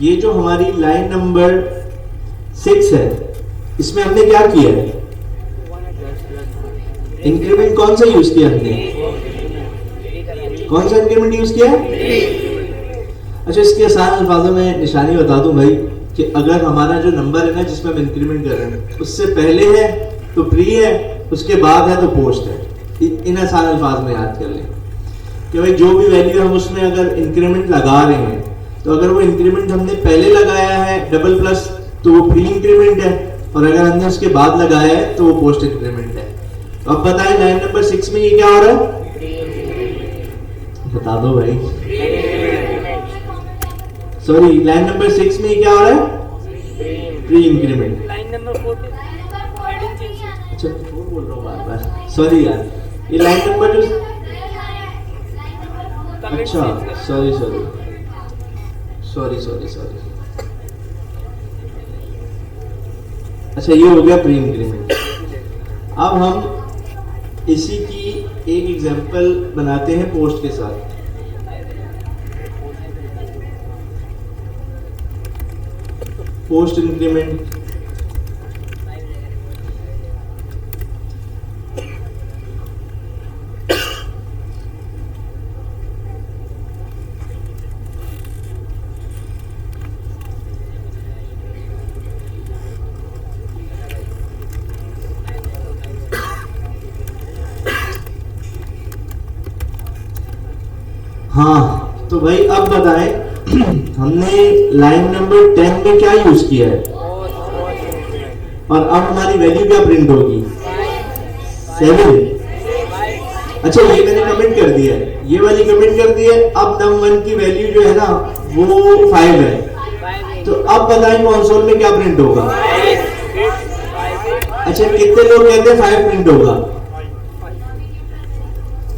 ये जो हमारी लाइन नंबर 6 है, इसमें हमने क्या किया है? इंक्रीमेंट कौन सा यूज किया हमने? कौन सा इंक्रीमेंट यूज किया? अच्छा, इसके आसान अल्फाजों में निशानी बता दूं भाई कि अगर हमारा जो नंबर है ना जिसमें हम इंक्रीमेंट कर रहे हैं उससे पहले है तो प्री है, उसके बाद है तो पोस्ट है। इन आसान अल्फाज में याद कर लें कि भाई जो भी वैल्यू हम उसमें अगर इंक्रीमेंट लगा रहे हैं तो अगर वो इंक्रीमेंट हमने पहले लगाया है डबल प्लस तो वो प्री इंक्रीमेंट है, और अगर हमने उसके बाद लगाया है तो वो पोस्ट इंक्रीमेंट है। तो अब बताएं लाइन नंबर 6 में ये क्या हो रहा है? बता दो भाई। सॉरी, लाइन नंबर 6 में क्या हो रहा है? Pre increment. लाइन नंबर 4 अच्छा, वो बोल रहा हूँ बार बार, सॉरी यार। ये लाइन नंबर जो, अच्छा sorry sorry sorry sorry sorry अच्छा, ये हो गया प्री इंक्रीमेंट। अब हम इसी की एक एग्जांपल बनाते हैं पोस्ट के साथ। Post increment. हाँ तो भाई अब बताएं हमने लाइन नंबर 10 में क्या यूज किया है, और अब हमारी वैल्यू क्या प्रिंट होगी? 7। अच्छा, ये मैंने कमेंट कर दिया है, ये वाली कमेंट कर दी है। अब num1 की वैल्यू जो है ना वो 5 है। तो अब बताएं कंसोल में क्या प्रिंट होगा? अच्छा, कितने लोग कहते हैं 5 प्रिंट होगा,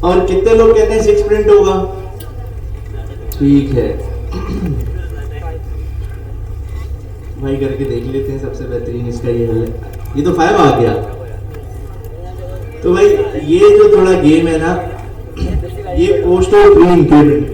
और कितने लोग कहते हैं 6 प्रिंट होगा? ठीक है भाई, करके देख लेते हैं। सबसे बेहतरीन इसका ये हल है। ये तो 5 आ गया। तो भाई ये जो थोड़ा गेम है ना, ये पोस्ट और प्री इंक्रीमेंट,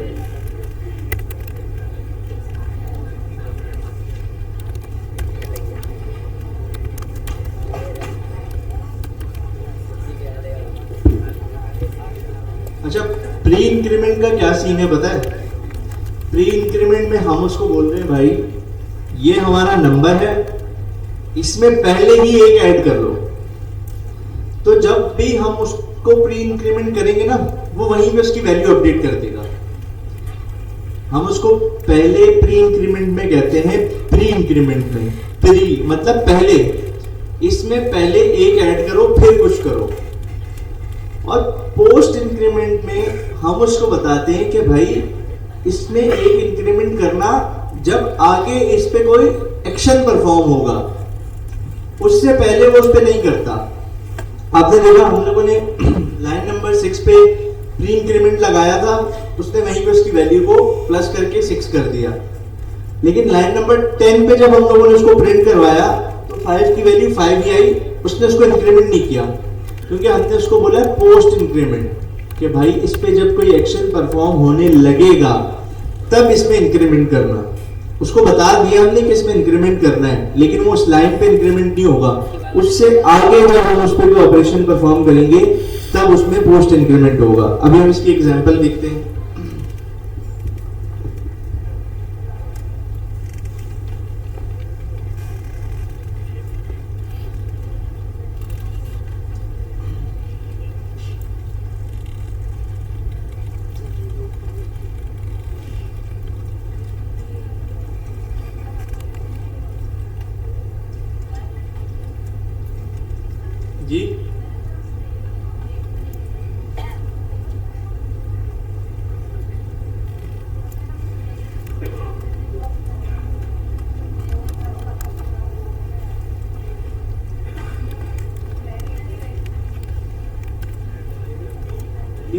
अच्छा प्री इंक्रीमेंट का क्या सीन है पता है? प्री इंक्रीमेंट में हम उसको बोल रहे हैं भाई ये हमारा नंबर है, इसमें पहले ही एक ऐड कर लो। तो जब भी हम उसको प्री इंक्रीमेंट करेंगे ना वो वहीं पे उसकी वैल्यू अपडेट कर देगा। हम उसको पहले प्री इंक्रीमेंट में कहते हैं, प्री इंक्रीमेंट में प्री मतलब पहले, इसमें पहले एक ऐड करो फिर कुछ करो। और पोस्ट इंक्रीमेंट में हम उसको बताते हैं कि भाई इसमें एक इंक्रीमेंट करना जब आगे इस पे कोई एक्शन परफॉर्म होगा, उससे पहले वो उस पे नहीं करता। आपने देखा हम लोगों ने लाइन नंबर 6 पे प्री इंक्रीमेंट लगाया था, उसने वहीं पे उसकी वैल्यू को प्लस करके 6 कर दिया। लेकिन लाइन नंबर 10 पे जब हम लोगों ने उसको प्रिंट करवाया तो 5 की वैल्यू 5 ही आई, उसने उसको इंक्रीमेंट नहीं किया, क्योंकि हमने उसको बोला पोस्ट इंक्रीमेंट कि भाई इस पे जब कोई एक्शन परफॉर्म होने लगेगा तब इसमें इंक्रीमेंट करना। उसको बता दिया हमने कि इसमें इंक्रीमेंट करना है, लेकिन वो उस लाइन पे इंक्रीमेंट नहीं होगा, उससे आगे जब हम उस पर कोई ऑपरेशन परफॉर्म करेंगे तब उसमें पोस्ट इंक्रीमेंट होगा। अभी हम इसकी एग्जांपल देखते हैं। जी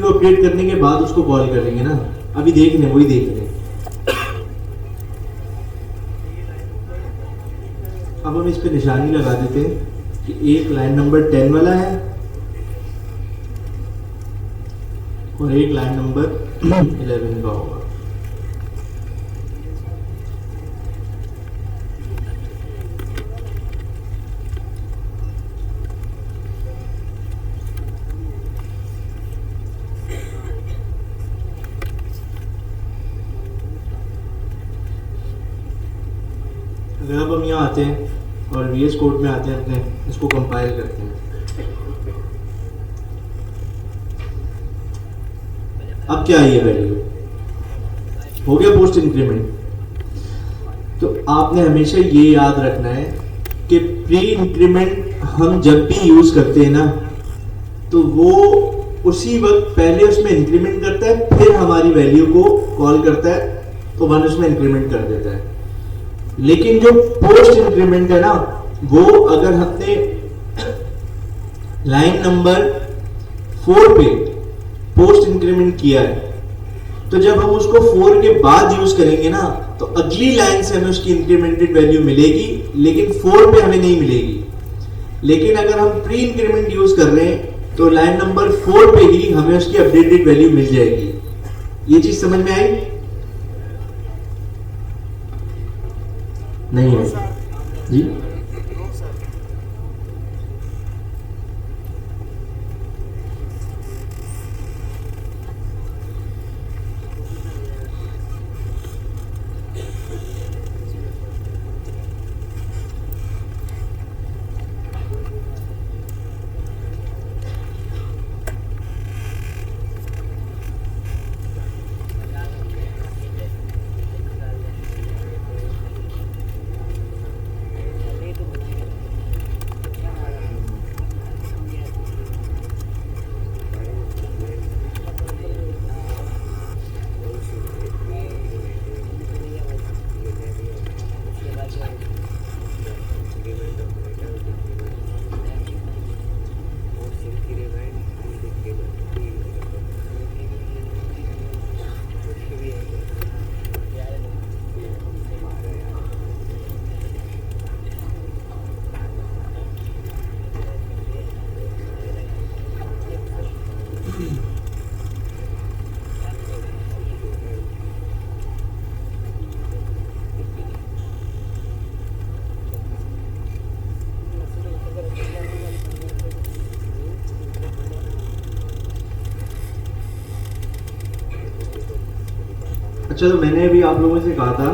वो अपडेट करने के बाद उसको कॉल करेंगे ना, अभी देख लें, वही देख लें। अब हम इस पे निशानी लगा देते हैं कि एक लाइन नंबर 10 वाला है और एक लाइन नंबर 11 का होगा। अगर अब हम यहाँ आते हैं और VS कोड में आते हैं, अपने इसको कंपाइल करते हैं। अब क्या है ये वैल्यू हो गया पोस्ट इंक्रीमेंट। तो आपने हमेशा ये याद रखना है कि प्री इंक्रीमेंट हम जब भी यूज करते हैं ना, तो वो उसी वक्त पहले उसमें इंक्रीमेंट करता है, फिर हमारी वैल्यू को कॉल करता है, तो 1 उसमें इंक्रीमेंट कर देता है। लेकिन जो पोस्ट इंक्रीमेंट है ना, वो अगर हमने लाइन नंबर 4 पे पोस्ट इंक्रीमेंट किया है, तो जब हम उसको 4 के बाद यूज करेंगे ना, तो अगली लाइन से हमें उसकी इंक्रीमेंटेड वैल्यू मिलेगी, लेकिन 4 पे हमें नहीं मिलेगी। लेकिन अगर हम प्री इंक्रीमेंट यूज कर रहे हैं, तो लाइन नंबर 4 पे ही हमें उसकी अपडेटेड वैल्यू मिल जाएगी। ये चीज समझ में आई? नहीं है जी? अच्छा, तो मैंने अभी आप लोगों से कहा था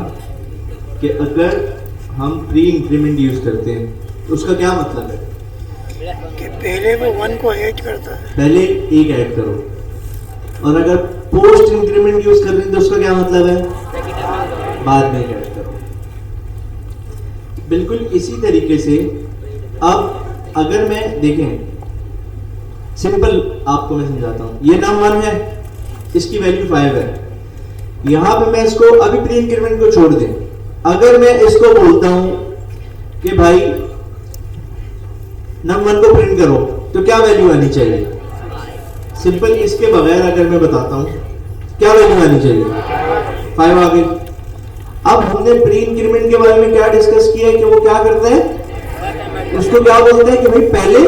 कि अगर हम प्री इंक्रीमेंट यूज करते हैं तो उसका क्या मतलब है कि पहले वो 1 को ऐड करता है, पहले 1 ऐड करो, और अगर पोस्ट इंक्रीमेंट यूज कर रहे हैं तो उसका क्या मतलब है बाद में ऐड करो। बिल्कुल इसी तरीके से अब अगर मैं देखें, सिंपल आपको मैं समझाता हूं। ये नम 1 है, इसकी वैल्यू 5 है। यहां पे मैं इसको अभी प्री इंक्रीमेंट को छोड़ दें, अगर मैं इसको बोलता हूं कि भाई नम 1 को प्रिंट करो, तो क्या वैल्यू आनी चाहिए? सिंपल इसके बगैर अगर मैं बताता हूं क्या वैल्यू आनी चाहिए? 5 आ गई। अब हमने प्री इंक्रीमेंट के बारे में क्या डिस्कस किया है कि वो क्या करता है, उसको क्या बोलते हैं कि भाई पहले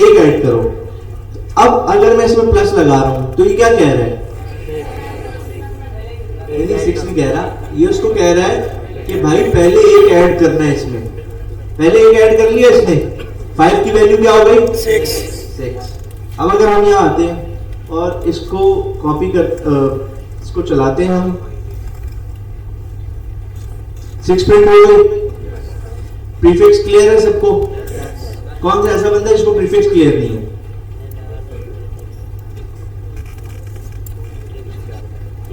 1 ऐड करो। अब अगर मैं इसमें प्लस लगा रहा हूं तो ये क्या कह रहा है? 6 नहीं कह रहा, ये उसको कह रहा है कि भाई पहले 1 ऐड करना है इसमें। पहले 1 ऐड कर लिया इसने, 5 की वैल्यू क्या हो गई? 6। अब अगर हम यहाँ आते हैं और इसको कॉपी कर इसको चलाते हैं हम, 6 प्रिंट हो गई। प्रीफिक्स क्लियर है सबको? कौन सा ऐसा बंदा है जिसको प्रीफिक्स क्लियर नहीं है?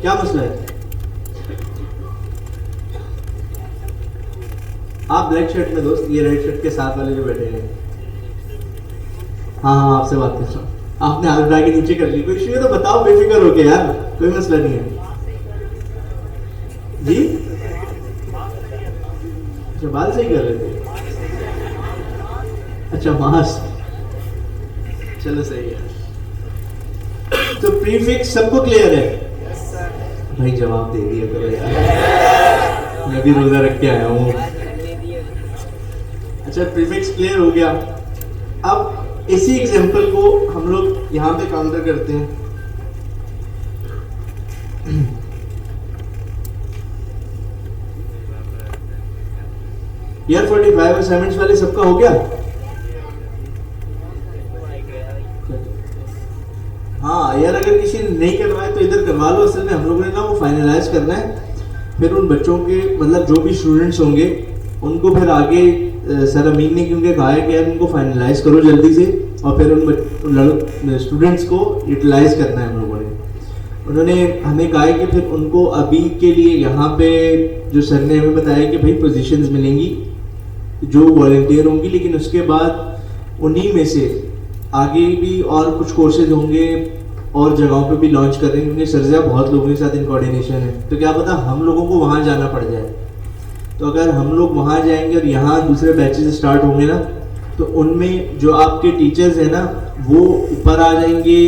क्या मसला है? आप ब्लैक शर्ट में दोस्त, ये रेड शर्ट के साथ वाले जो बैठे हैं। हाँ हाँ, आपसे बात कर रहा हूँ। आपने हाथ उठा के नीचे कर ली, कोई इश्यू है तो बताओ बेफिक्र हो गया यार, कोई मसला नहीं है जी। अच्छा, बाल सही कर रहे थे? अच्छा, मास्क, चलो सही है। तो प्रीफिक्स सबको क्लियर है? भाई जवाब दे दिया करो यार, मैं भी रोजा रख के आया हूँ। अच्छा, प्रीफिक्स क्लियर हो गया। अब इसी एग्जांपल को हम लोग यहाँ पे काउंटर करते हैं। यार 45 असाइनमेंट्स वाले सबका हो गया? हाँ यार, अगर किसी ने नहीं करवाया तो इधर करवा लो। असल में हम लोगों ने ना वो फाइनलाइज करना है, फिर उन बच्चों के मतलब जो भी स्टूडेंट्स होंगे उनको फिर आगे सर अमीन ने क्योंकि कहा है कि यार इनको फाइनलाइज करो जल्दी से और फिर उन स्टूडेंट्स को यूटिलाइज करना है हम लोगों ने। उन्होंने हमें कहा है कि फिर उनको अभी के लिए यहाँ पे जो सर ने हमें बताया कि भाई पोजीशंस मिलेंगी जो वॉलंटियर होंगी, लेकिन उसके बाद उन्हीं में से आगे भी और कुछ कोर्सेज होंगे और जगहों पे भी लॉन्च कर रहे हैं, क्योंकि सरजा बहुत लोगों के साथ इन कोऑर्डिनेशन है, तो क्या पता हम लोगों को वहाँ जाना पड़ जाए। तो अगर हम लोग वहाँ जाएंगे और यहाँ दूसरे बैचेस स्टार्ट होंगे ना, तो उनमें जो आपके टीचर्स हैं ना वो ऊपर आ जाएंगे,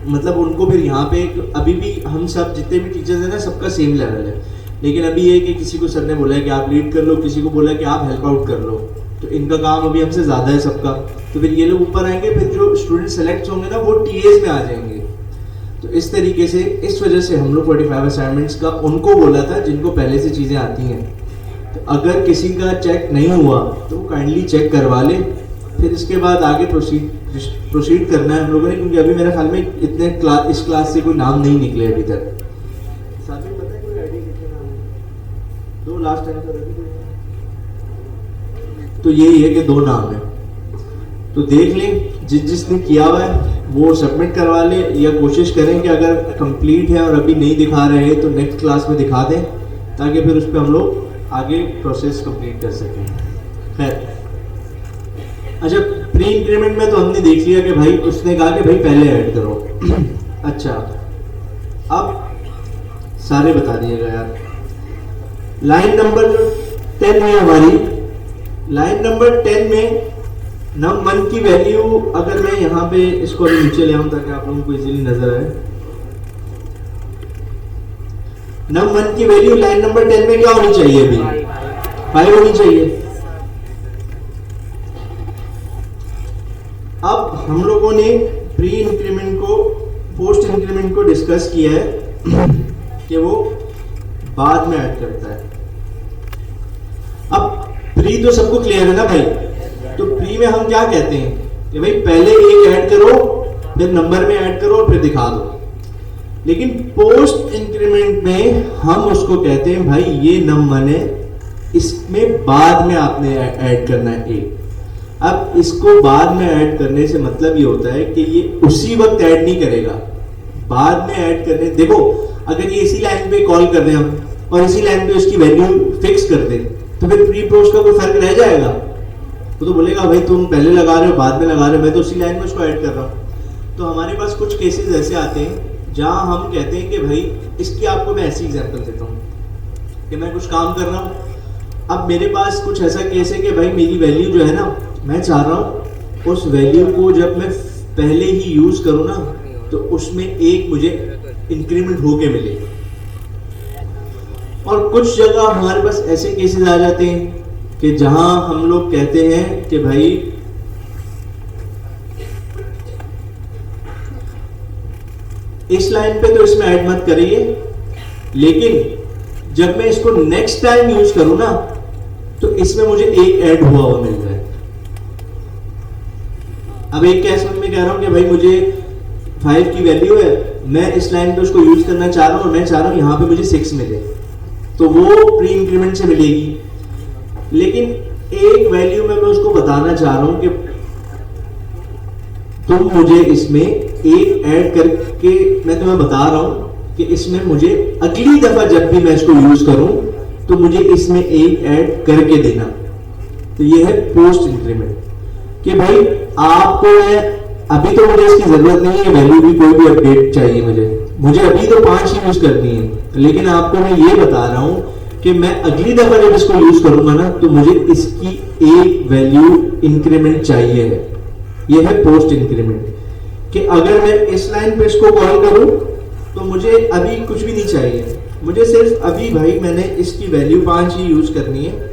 मतलब उनको फिर यहाँ पे अभी भी हम सब जितने भी टीचर्स हैं ना सबका सेम लेवल है, लेकिन अभी ये कि किसी को सर ने बोला है कि आप लीड कर लो, किसी को बोला है कि आप हेल्प आउट कर लो, तो इनका काम अभी हमसे ज़्यादा है सबका, तो फिर ये लोग ऊपर आएंगे, फिर जो स्टूडेंट सेलेक्ट होंगे ना वो टीएस में आ जाएंगे। तो इस तरीके से इस वजह से हम लोग 45 असाइनमेंट्स का उनको बोला था जिनको पहले से चीज़ें आती हैं। तो अगर किसी का चेक नहीं हुआ तो वो काइंडली चेक करवा ले, फिर इसके बाद आगे प्रोसीड करना है हम लोगों ने, क्योंकि अभी मेरे ख्याल में इतने इस क्लास से कोई नाम नहीं निकले अभी तक। साथ में पता है कोई आईडी कितने नाम है? 2 लास्ट टाइम तो यही है कि 2 नाम है, तो देख लें जिसने किया हुआ है वो सबमिट करवा ले, या कोशिश करें कि अगर कंप्लीट है और अभी नहीं दिखा रहे हैं तो नेक्स्ट क्लास में दिखा दें, ताकि फिर उस पर हम लोग आगे प्रोसेस कंप्लीट कर सकें। खैर, अच्छा प्री इंक्रीमेंट में तो हमने देख लिया कि भाई उसने कहा कि भाई पहले ऐड करो। अच्छा, अब सारे बता दिएगा यार। लाइन नंबर 10 है हमारी, लाइन नंबर 10 में नम 1 की वैल्यू, अगर मैं यहाँ पे इसको अभी नीचे ले आऊँ ताकि आप लोगों को इजीली नजर आए, नम 1 की वैल्यू लाइन नंबर 10 में क्या होनी चाहिए? अभी 5 होनी चाहिए। अब हम लोगों ने प्री इंक्रीमेंट को पोस्ट इंक्रीमेंट को डिस्कस किया है कि वो बाद में ऐड करता है। अब प्री तो सबको क्लियर है ना भाई, तो प्री में हम क्या कहते हैं कि भाई पहले एक ऐड करो, फिर नंबर में ऐड करो और फिर दिखा दो। लेकिन पोस्ट इंक्रीमेंट में हम उसको कहते हैं भाई ये नंबर है, इसमें बाद में आपने ऐड करना है एक। अब इसको बाद में ऐड करने से मतलब ये होता है कि ये उसी वक्त ऐड नहीं करेगा, बाद में ऐड करने। देखो अगर ये इसी लाइन पे कॉल कर रहे हैं हम और इसी लाइन पे उसकी वैल्यू फिक्स कर दें तो फिर प्री पोस्ट का कोई फर्क रह जाएगा? वो तो बोलेगा भाई तुम पहले लगा रहे हो बाद में लगा रहे हो, मैं तो उसी लाइन में उसको ऐड कर रहा हूँ। तो हमारे पास कुछ केसेस ऐसे आते हैं जहाँ हम कहते हैं कि भाई इसकी आपको मैं ऐसी एग्जांपल देता हूँ कि मैं कुछ काम कर रहा हूँ, अब मेरे पास कुछ ऐसा केस है कि भाई मेरी वैल्यू जो है ना, मैं चाह रहा हूँ उस वैल्यू को जब मैं पहले ही यूज करूँ ना तो उसमें एक मुझे इंक्रीमेंट होके मिले। और कुछ जगह हमारे पास ऐसे केसेस आ जाते हैं कि जहां हम लोग कहते हैं कि भाई इस लाइन पे तो इसमें ऐड मत करिए, लेकिन जब मैं इसको नेक्स्ट टाइम यूज करूं ना तो इसमें मुझे एक ऐड हुआ हुआ मिल जाए। अब एक केस में कह रहा हूं कि भाई मुझे 5 की वैल्यू है, मैं इस लाइन पे उसको यूज करना चाह रहा हूं और मैं चाह रहा हूं यहां पे मुझे 6 मिले, तो वो प्री इंक्रीमेंट से मिलेगी। लेकिन एक वैल्यू में मैं उसको बताना चाह रहा हूं कि तुम मुझे इसमें एक ऐड करके, मैं तुम्हें बता रहा हूं कि इसमें मुझे अगली दफा जब भी मैं इसको यूज करूं तो मुझे इसमें एक ऐड करके देना। तो ये है पोस्ट इंक्रीमेंट कि भाई आपको अभी तो मुझे इसकी जरूरत नहीं है, वैल्यू भी कोई भी अपडेट चाहिए मुझे अभी तो 5 ही यूज करनी है, लेकिन आपको मैं ये बता रहा हूं कि मैं अगली दफा जब इसको यूज करूंगा ना तो मुझे इसकी एक वैल्यू इंक्रीमेंट चाहिए है। ये है पोस्ट इंक्रीमेंट कि अगर मैं इस लाइन पे इसको कॉल करूं तो मुझे अभी कुछ भी नहीं चाहिए, मुझे सिर्फ अभी भाई मैंने इसकी वैल्यू 5 ही यूज करनी है,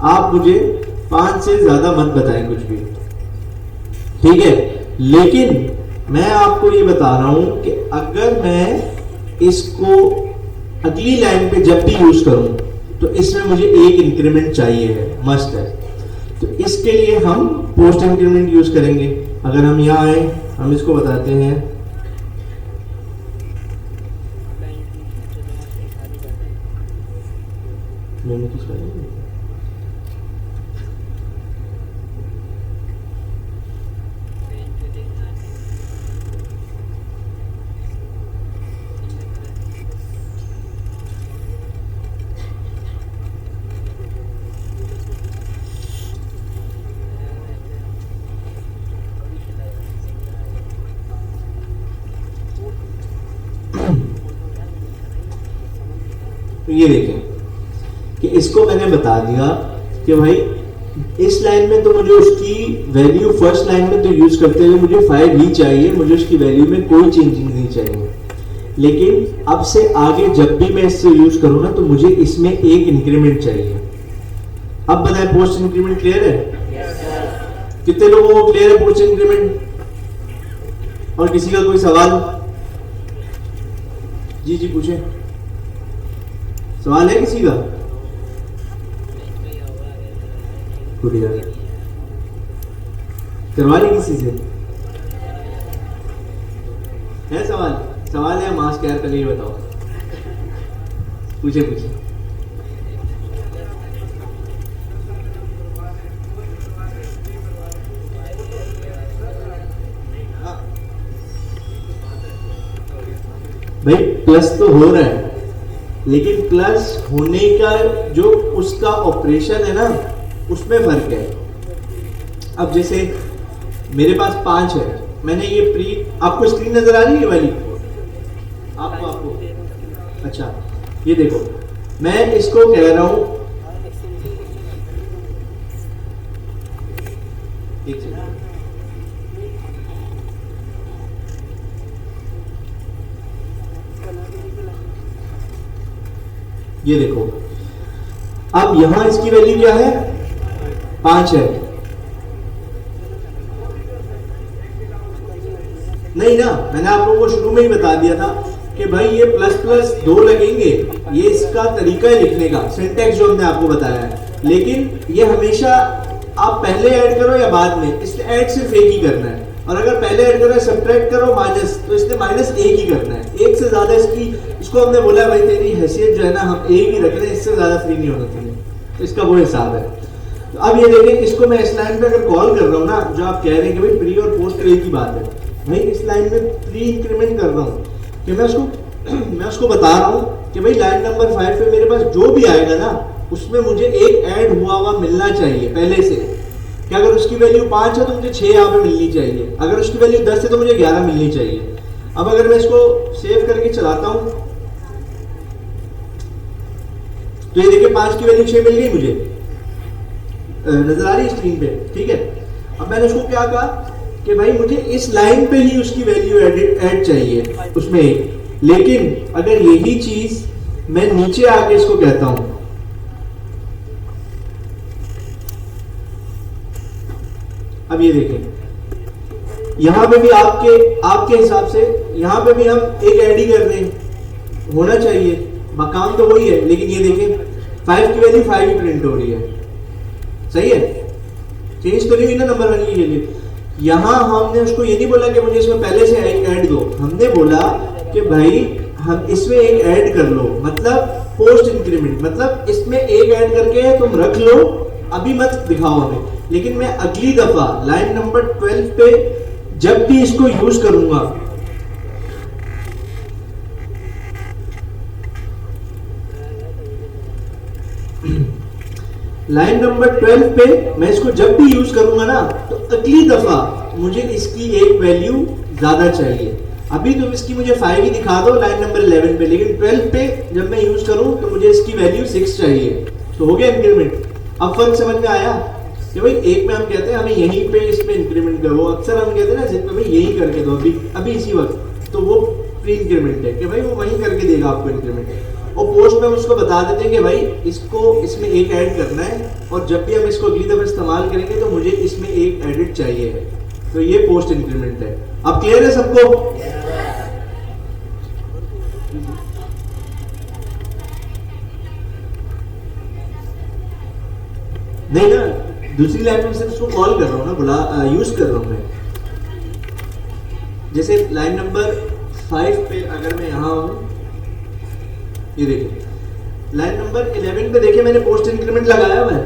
आप मुझे 5 से ज्यादा मत बताएं कुछ भी, ठीक है। लेकिन मैं आपको ये बता रहा हूं कि अगर मैं इसको अगली लाइन पे जब भी यूज करूं तो इसमें मुझे एक इंक्रीमेंट चाहिए है, मस्ट है। तो इसके लिए हम पोस्ट इंक्रीमेंट यूज करेंगे। अगर हम यहाँ आए, हम इसको बताते हैं ये देखें कि इसको मैंने बता दिया कि भाई इस लाइन में तो मुझे उसकी वैल्यू फर्स्ट लाइन में तो यूज करते हुए मुझे 5 ही चाहिए, मुझे उसकी वैल्यू में कोई चेंजिंग नहीं चाहिए। लेकिन अब से आगे जब भी मैं इससे यूज करूं ना तो मुझे इसमें एक इंक्रीमेंट चाहिए। अब बताएं पोस्ट इंक्रीमेंट क्लियर है? कितने लोगों को क्लियर है पोस्ट इंक्रीमेंट? और किसी का कोई सवाल? जी जी पूछे, सवाल है किसी का? गुड़िया करवा ली किसी से? है सवाल? सवाल है मास क्या कर ये बताओ, पूछे पूछे। भाई प्लस तो हो रहा है, लेकिन प्लस होने का जो उसका ऑपरेशन है ना उसमें फर्क है। अब जैसे मेरे पास 5 है, मैंने ये प्री, आपको स्क्रीन नजर आ रही है वाली? आपको अच्छा, ये देखो मैं इसको कह रहा हूं, एक सेकंड, ये देखो अब यहां इसकी वैल्यू क्या है? 5 है। नहीं ना, मैंने आप लोगों को शुरू में ही बता दिया था कि भाई ये प्लस प्लस 2 लगेंगे, ये इसका तरीका है लिखने का, सिंटैक्स जो हमने आपको बताया है। लेकिन ये हमेशा आप पहले ऐड करो या बाद में, इसलिए ऐड सिर्फ एक ही करना है। और अगर पहले ऐड करो सब्ट्रैक्ट करो माइनस, तो इसने माइनस एक ही करना है। एक से ज्यादा इसको हमने बोला भाई तेरी हैसियत जो है ना हम एक ही रख रहे हैं, इससे ज्यादा फ्री नहीं होना चाहिए, तो इसका वो हिसाब है। तो अब ये देखें, इसको मैं इस लाइन पे अगर कॉल कर रहा हूँ ना, जो आप कह रहे हैं कि भाई प्री और पोस्ट एक ही बात है, भाई इस लाइन में प्री इंक्रीमेंट कर रहा हूँ कि मैं उसको बता रहा हूँ कि भाई लाइन नंबर 5 पे मेरे पास जो भी आएगा ना उसमें मुझे एक ऐड हुआ मिलना चाहिए पहले से, कि अगर उसकी वैल्यू 5 है तो मुझे 6 यहाँ पे मिलनी चाहिए, अगर उसकी वैल्यू 10 है तो मुझे 11 मिलनी चाहिए। अब अगर मैं इसको सेव करके चलाता हूं तो ये देखिए 5 की वैल्यू 6 मिल गई मुझे, नजर आ रही है स्क्रीन पे, ठीक है। अब मैंने उसको क्या कहा कि भाई मुझे इस लाइन पे ही उसकी वैल्यू ऐड चाहिए उसमें एक, लेकिन अगर यही चीज मैं नीचे आके इसको कहता हूं, अब ये देखें यहां पे भी आपके हिसाब से यहां पे भी हम एक ऐड ही कर रहे हैं, होना चाहिए, काम तो वही है। लेकिन ये देखें 5 की वैल्यू 5 ही प्रिंट हो रही है, सही है, चेंज तो नहीं हुई ना नंबर 1 की वैल्यू। यहां हमने उसको ये नहीं बोला कि मुझे इसमें पहले से एक ऐड दो, हमने बोला कि भाई हम इसमें एक ऐड कर लो, मतलब पोस्ट इंक्रीमेंट, मतलब इसमें एक ऐड करके तुम रख लो, अभी मत दिखाओ हमें। लेकिन मैं अगली दफा लाइन नंबर 12 पे जब भी इसको यूज करूंगा, लाइन नंबर 12 पे मैं इसको जब भी यूज करूंगा ना तो अगली दफा मुझे इसकी एक वैल्यू ज्यादा चाहिए। अभी तुम इसकी मुझे 5 ही दिखा दो लाइन नंबर 11 पे, लेकिन 12 पे जब मैं यूज करूं तो मुझे इसकी वैल्यू 6 चाहिए। तो हो गया इंक्रीमेंट। अब फर्क समझ में आया कि भाई एक में हम कहते हैं हमें यहीं पे इस पे इंक्रीमेंट करो, अक्सर हम कहते हैं ना जिद पे भाई यही करके दो अभी इसी वक्त, तो वो प्री इंक्रीमेंट है कि भाई वो वहीं करके देगा आपको इंक्रीमेंट। और पोस्ट में हम उसको बता देते हैं कि भाई इसको इसमें एक ऐड करना है, और जब भी हम इसको अगली दफा इस्तेमाल करेंगे तो मुझे इसमें एक एडिट चाहिए है, तो ये पोस्ट इंक्रीमेंट है। अब क्लियर है सबको? नहीं ना, दूसरी लाइन में से उसको कॉल कर रहा हूँ ना, बुला यूज कर रहा हूँ मैं। जैसे लाइन नंबर 5 पे अगर मैं यहाँ हूँ, ये देखिए लाइन नंबर 11 पे देखिए मैंने पोस्ट इंक्रीमेंट लगाया हुआ है,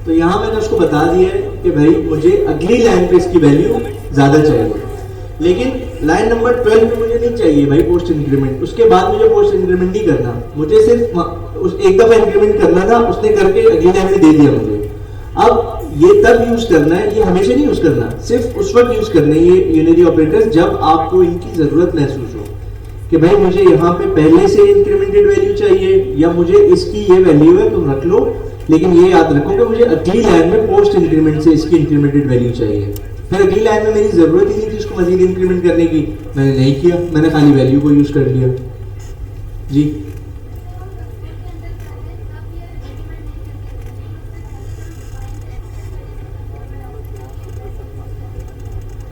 तो यहाँ मैंने उसको बता दिया है कि भाई मुझे अगली लाइन पे इसकी वैल्यू ज्यादा चाहिए, लेकिन लाइन नंबर 12 पे मुझे नहीं चाहिए भाई पोस्ट इंक्रीमेंट। उसके बाद मुझे पोस्ट इंक्रीमेंट नहीं करना, मुझे सिर्फ उस एक दफा इंक्रीमेंट करना था, उसने करके अगली लाइन में दे दिया मुझे। अब ये तब यूज करना है, ये हमेशा नहीं यूज करना, सिर्फ उस वक्त यूज करना है ये यूनिटी ऑपरेटर्स जब आपको इनकी जरूरत महसूस हो। कि भाई मुझे यहाँ पे पहले से इंक्रीमेंटेड वैल्यू चाहिए या मुझे इसकी ये वैल्यू है, तुम रख लो, लेकिन ये याद रखो कि मुझे अगली लाइन में पोस्ट इंक्रीमेंट से इसकी इंक्रीमेंटेड वैल्यू चाहिए। फिर अगली लाइन में मेरी जरूरत ही नहीं थी इसको मजीद इंक्रीमेंट करने की, मैंने नहीं किया, मैंने खाली वैल्यू को यूज कर लिया जी।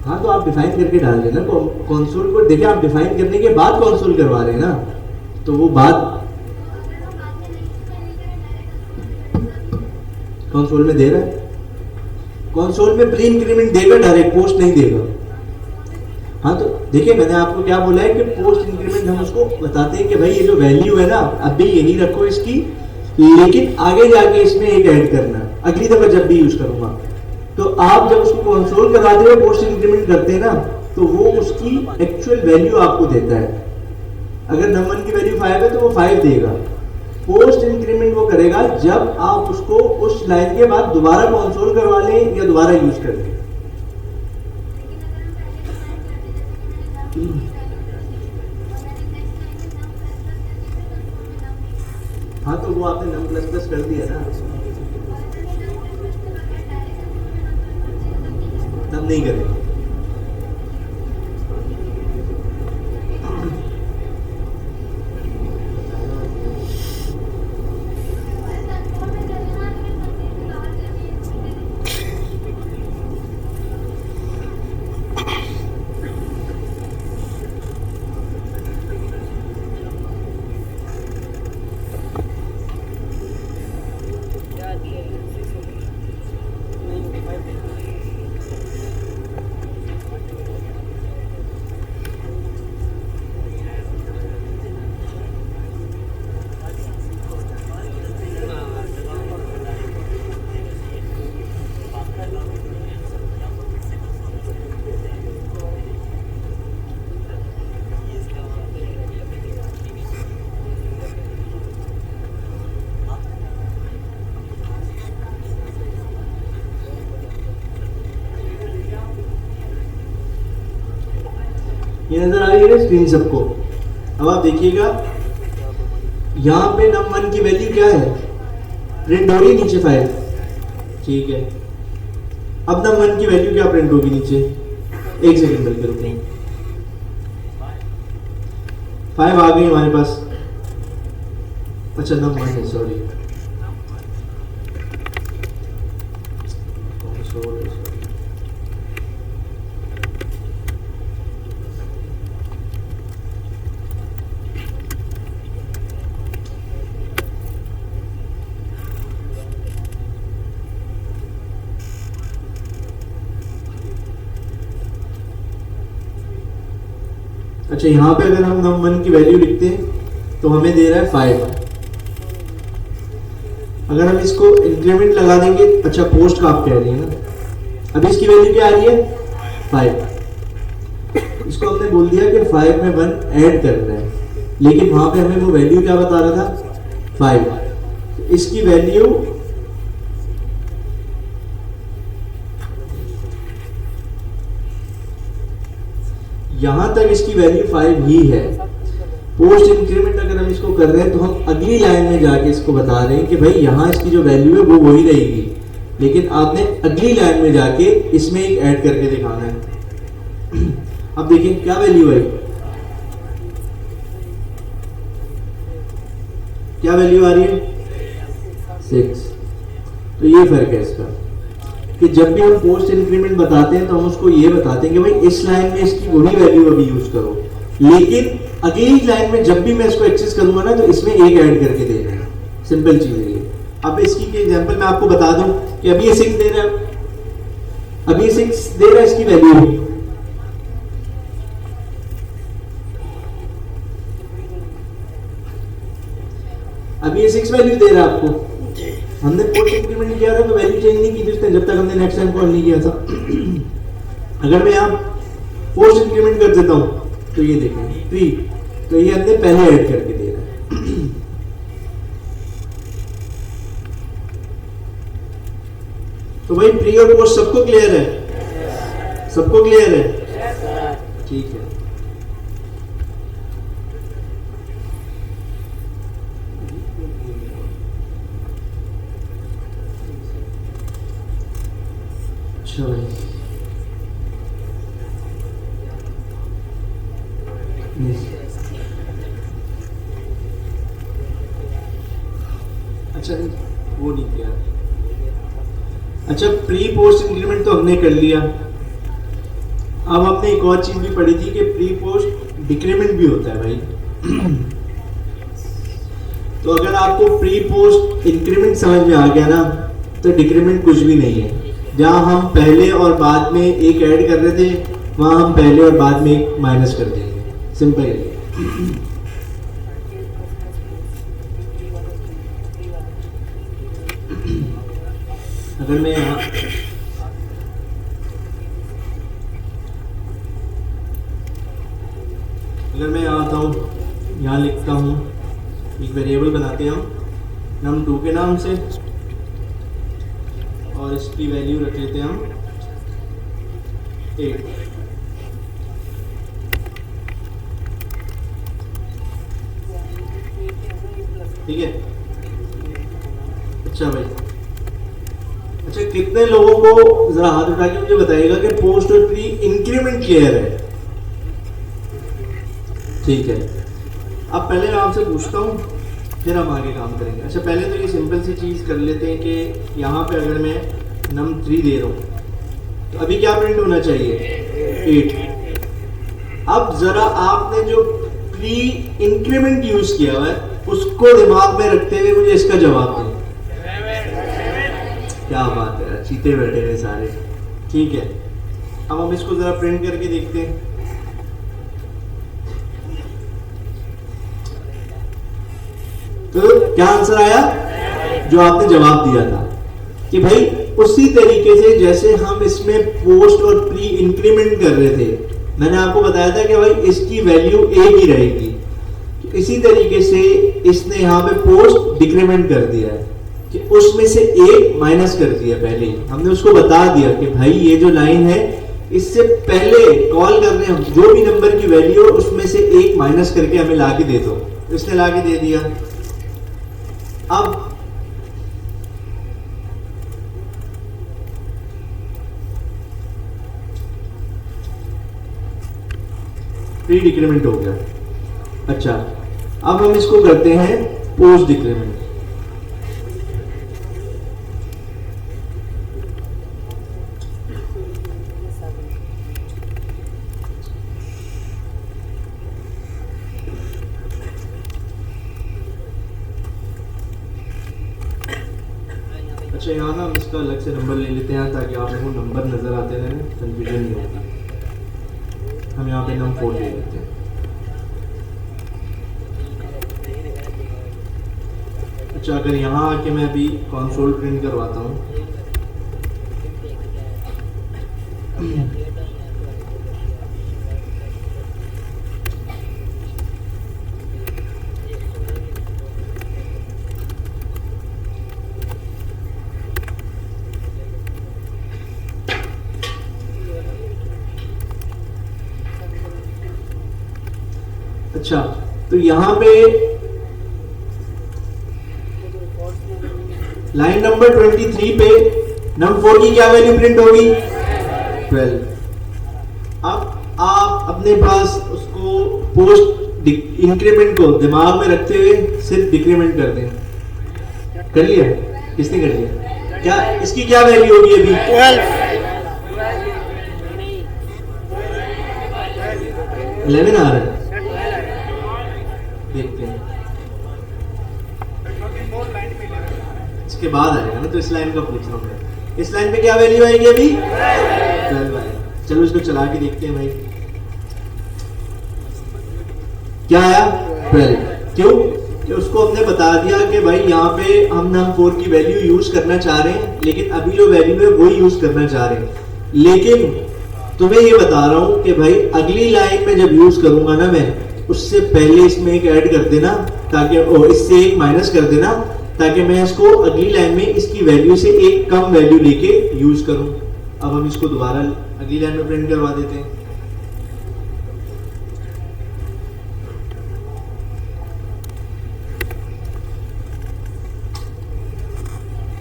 हाँ तो आप डिफाइन करके डाल देना कंसोल को। देखिए आप डिफाइन करने के बाद कंसोल करवा रहे हैं ना, तो वो बात कंसोल में दे रहा है। कंसोल में प्री इंक्रीमेंट देगा, डायरेक्ट पोस्ट नहीं देगा। हाँ तो देखिए मैंने आपको क्या बोला है कि पोस्ट इंक्रीमेंट हम उसको बताते हैं कि भाई ये जो वैल्यू है ना अभी यही रखो इसकी, लेकिन आगे जाके इसमें एक ऐड करना अगली दफा जब भी यूज करूंगा। तो आप जब उसको कंसोल कराते हो पोस्ट इंक्रीमेंट करते हैं ना, तो वो उसकी एक्चुअल वैल्यू आपको देता है। अगर नंबर की वैल्यू 5 है तो वो 5 देगा। पोस्ट इंक्रीमेंट वो करेगा जब आप उसको उस लाइन के बाद दोबारा कंसोल करवा लें या दोबारा यूज कर लें। हाँ तो वो आपने नम प्लस प्लस कर दिया ना, तब नहीं करेंगे। ये नजर आ रही है स्क्रीन सबको। अब आप देखिएगा यहाँ पे num1 की वैल्यू क्या है, प्रिंट हो रही नीचे 5, ठीक है। अब num1 की वैल्यू क्या प्रिंट होगी नीचे, एक सेकंड बल्कि रुकिए, 5 आ गई हमारे पास। अच्छा num1 है, सॉरी अच्छा यहाँ पे अगर हम num1 की वैल्यू लिखते हैं तो हमें दे रहा है 5। अगर हम इसको इंक्रीमेंट लगा देंगे, अच्छा पोस्ट का आप कह रही है ना, अब इसकी वैल्यू क्या आ रही है 5। इसको हमने बोल दिया कि 5 में 1 ऐड करना है, लेकिन वहां पे हमें वो वैल्यू क्या बता रहा था 5। इसकी वैल्यू यहां तक इसकी वैल्यू 5 ही है। पोस्ट इंक्रीमेंट अगर हम इसको कर रहे हैं तो हम अगली लाइन में जाके इसको बता रहे हैं कि भाई यहाँ इसकी जो वैल्यू है वो वही रहेगी, लेकिन आपने अगली लाइन में जाके इसमें एक ऐड करके दिखाना है। अब देखिए क्या वैल्यू आई, क्या वैल्यू आ रही है 6। तो ये फर्क है इसका कि जब भी हम पोस्ट इंक्रीमेंट बताते हैं तो हम उसको ये बताते हैं कि भाई इस लाइन में इसकी वही वैल्यू अभी यूज करो, लेकिन अगली लाइन में जब भी मैं इसको एक्सेस करूंगा ना तो इसमें एक ऐड करके देना है। सिंपल चीज है ये। अब इसकी के एग्जांपल मैं आपको बता दूं कि अभी ये 6 दे रहा है, अभी 6 दे रहा है इसकी वैल्यू, अभी ये 6 वैल्यू दे रहा है आपको। हमने पोस्ट इंक्रीमेंट किया था तो वैल्यू चेंज नहीं की थी उसने, जब तक हमने नेक्स्ट टाइम कॉल नहीं किया था। अगर मैं यहाँ पोस्ट इंक्रीमेंट कर देता हूँ तो ये देखें 3, तो ये हमने पहले ऐड करके दे रहा है। तो भाई प्री और पोस्ट सबको क्लियर है, सबको क्लियर है, ठीक है। अच्छा भाई, अच्छा वो नहीं किया। अच्छा, प्री पोस्ट इंक्रीमेंट तो हमने कर लिया। अब हमने एक और चीज भी पढ़ी थी कि प्री पोस्ट डिक्रीमेंट भी होता है भाई। तो अगर आपको प्री पोस्ट इंक्रीमेंट समझ में आ गया ना, तो डिक्रीमेंट कुछ भी नहीं है। जहां हम पहले और बाद में एक ऐड कर रहे थे, वहां हम पहले और बाद में एक माइनस कर देंगे। सिंपल है। अगर मैं यहाँ आता हूँ, यहाँ लिखता हूँ, एक वेरिएबल बनाते हैं हम num2 के नाम से, और इसकी वैल्यू रख लेते हैं हम 8। ठीक है। अच्छा भाई, अच्छा कितने लोगों को जरा हाथ उठा के मुझे बताइएगा कि पोस्ट और प्री इंक्रीमेंट क्लियर है? ठीक है। अब पहले मैं आपसे पूछता हूँ, फिर हम आगे काम करेंगे। अच्छा, पहले तो ये सिंपल सी चीज़ कर लेते हैं कि यहाँ पे अगर मैं num3 दे रहा हूँ तो अभी क्या प्रिंट होना चाहिए? 8। अब जरा आपने जो प्री इंक्रीमेंट यूज किया हुआ है उसको दिमाग में रखते हुए मुझे इसका जवाब दें। क्या बात है, चीते बैठे हुए सारे। ठीक है, अब हम इसको जरा प्रिंट करके देखते हैं। तो क्या आंसर आया? जो आपने जवाब दिया था कि भाई उसी तरीके से जैसे हम इसमें पोस्ट और प्री इंक्रीमेंट कर रहे थे, मैंने आपको बताया था कि भाई इसकी वैल्यू एक ही रहेगी। तो इसी तरीके से इसने यहाँ पे पोस्ट डिक्रीमेंट कर दिया है कि उसमें से एक माइनस कर दिया। पहले ही हमने उसको बता दिया कि भाई ये जो लाइन है, इससे पहले कॉल कर रहे हैं जो भी नंबर की वैल्यू हो उसमें से एक माइनस करके हमें लाके दे दो। इसने लाके दे दिया। अब प्री डिक्रीमेंट हो गया। अच्छा, अब हम इसको करते हैं पोस्ट डिक्रीमेंट। अच्छा, यहाँ ना हम इसका अलग से नंबर ले लेते हैं ताकि आपको नंबर नजर आते रहे, कंफ्यूजन नहीं होगी। हम यहाँ पे num4 ले लेते हैं। अच्छा, अगर यहाँ आके मैं अभी कंसोल प्रिंट करवाता हूँ, अच्छा तो यहाँ पे लाइन नंबर 23 पे num4 की क्या वैल्यू प्रिंट होगी? 12। अब आप अपने पास उसको पोस्ट इंक्रीमेंट को दिमाग में रखते हुए सिर्फ डिक्रीमेंट कर दें। कर लिया? किसने कर लिया? क्या इसकी क्या वैल्यू होगी अभी? 11 आ रहा है। देखते हैं, इसके बाद आएगा ना, तो इस लाइन का पूछ रहा हूँ मैं। इस लाइन पे क्या वैल्यू आएगी अभी? 12 आएगी। चलो इसको चला के देखते हैं भाई, क्या आया? 12। क्यों? कि उसको हमने बता दिया कि भाई यहाँ पे हम num4 की वैल्यू यूज करना चाह रहे हैं, लेकिन अभी जो वैल्यू है वही यूज करना चाह रहे हैं। लेकिन तुम्हें ये बता रहा हूं कि भाई अगली लाइन में जब यूज करूंगा ना मैं, उससे पहले इसमें एक ऐड कर देना, ताकि इससे एक माइनस कर देना, ताकि मैं इसको अगली लाइन में इसकी वैल्यू से एक कम वैल्यू लेके यूज करूं। अब हम इसको दोबारा अगली लाइन में प्रिंट करवा देते हैं।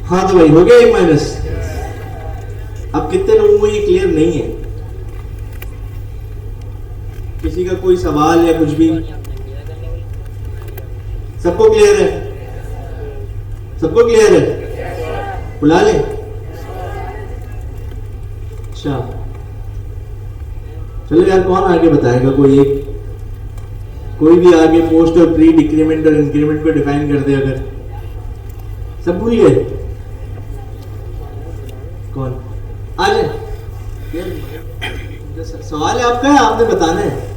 हाँ तो भाई हो गया एक माइनस। अब कितने लोगों को ये क्लियर नहीं है? किसी का कोई सवाल या कुछ भी? सबको क्लियर है? सबको क्लियर है? बुला ले। अच्छा चलो यार, कौन आगे बताएगा? कोई भी आगे पोस्ट और प्री डिक्रीमेंट और इंक्रीमेंट को डिफाइन कर दे। अगर सब भूल गए, कौन आ जाए? सवाल है आपका, है आपने बताना है।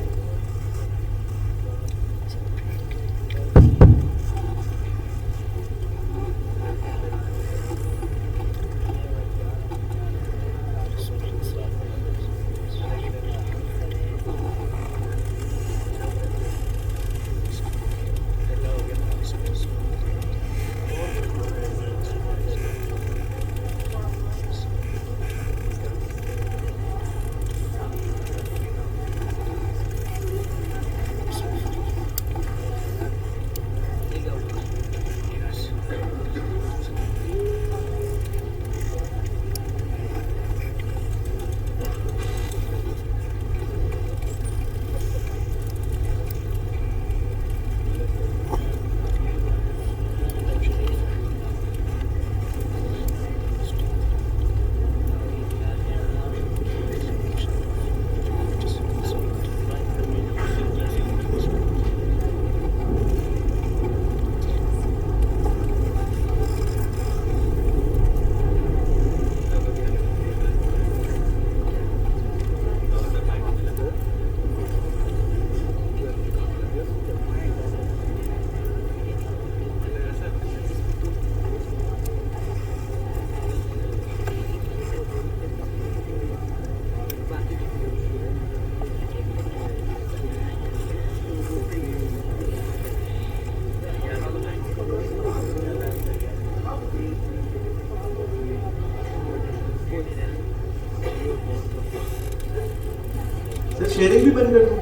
सर शेयरिंग भी बंद कर दूं?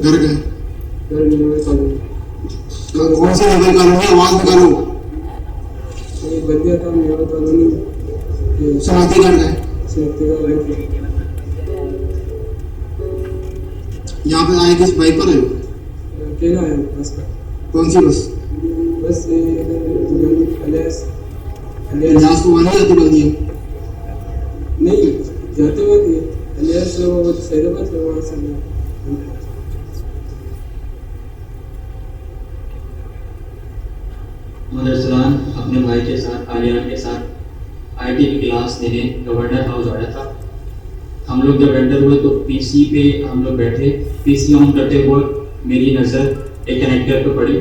घर गए कौन से नगर कॉलोनी? आवाज निकालो। बंदिया था मेरा कॉलोनी समाधि घर गए। यहाँ पे आए किस बाइक पर है? अकेला है बस का। कौन सी बस? बस अलियास इलाज को वहाँ जाती बल्दिया? नहीं जाते वक्त अलियास वो सैदाबाद है, वहाँ से मदरसलान अपने भाई के साथ आलियान के साथ आईटी की क्लास देने गवर्नर हाउस आया था। हम लोग जब एंटर हुए तो पीसी पे हम लोग बैठे। पीसी ऑन करते हुए मेरी नज़र एक कनेक्टर पे पड़ी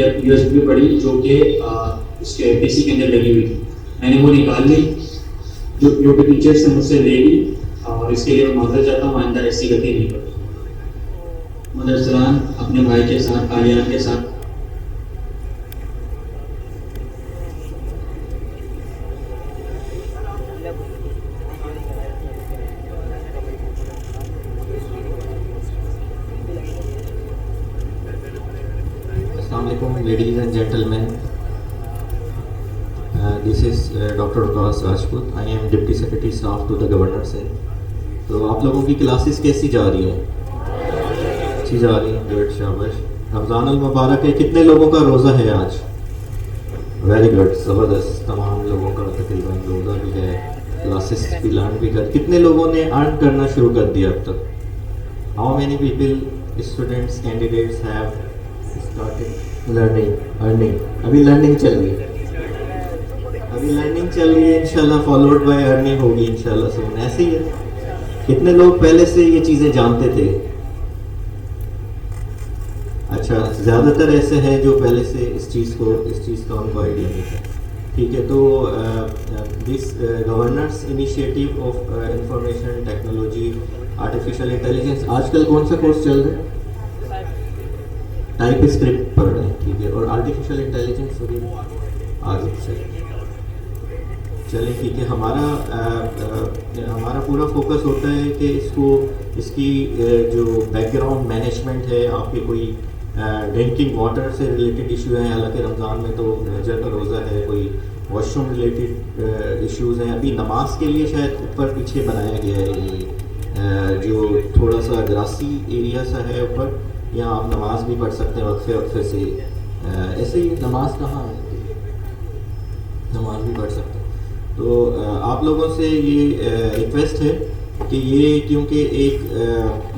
या यूएसबी पे पड़ी जो कि उसके पीसी के अंदर लगी हुई थी। मैंने वो निकाल ली, जो कि टीचर से मुझसे ले ली और इसके लिए मैं माजरत चाहता हूँ, आइंदा ऐसी गलती नहीं करूँ। मदरसलान अपने भाई के साथ आलियान के साथ Assalamualaikum, ladies and gentlemen. This is Dr. Vikas Rajput. I am Deputy Secretary Staff to the Governor Sir. तो आप लोगों की क्लासेस कैसी जा रही हैं? अच्छी जा रही हैं, गुड, शाबाश। रमज़ान अल मुबारक है। कितने लोगों का रोज़ा है आज? वेरी गुड, ज़बरदस्त। तमाम लोगों का तकरीबन रोज़ा भी है, क्लासेस भी लर्न भी कर। कितने लोगों ने अर्न करना शुरू कर दिया अब तक? How many people, students, candidates have started learning, earning? अभी लर्निंग चल रही है। अभी लर्निंग चल रही है, इंशाल्लाह फॉलोड बाय अर्निंग होगी इंशाल्लाह सून। ऐसे ही है। कितने लोग पहले से ये चीज़ें जानते थे? अच्छा, ज़्यादातर ऐसे हैं जो पहले से इस चीज़ का उनको आइडिया नहीं था। ठीक है, तो this governance initiative of information technology artificial intelligence, आजकल कौन सा कोर्स चल रहा है? टाइप स्क्रिप्ट पढ़ रहे हैं। ठीक है, और आर्टिफिशियल इंटेलिजेंस आगे से चलें। ठीक है, हमारा पूरा फोकस होता है कि इसकी जो बैकग्राउंड मैनेजमेंट है, आपके कोई ड्रिंकिंग वाटर से रिलेटेड इशू है, हालांकि रमज़ान में तो रमज़ान का रोज़ा है, कोई वॉशरूम रिलेटेड इश्यूज़ हैं। अभी नमाज के लिए शायद ऊपर पीछे बनाया गया है ये जो थोड़ा सा ग्रासी एरिया सा है ऊपर, यहाँ आप नमाज भी पढ़ सकते हैं वक्फे से। ऐसे ही नमाज कहाँ है, नमाज भी पढ़ सकते हैं। तो आप लोगों से ये रिक्वेस्ट है कि ये क्योंकि एक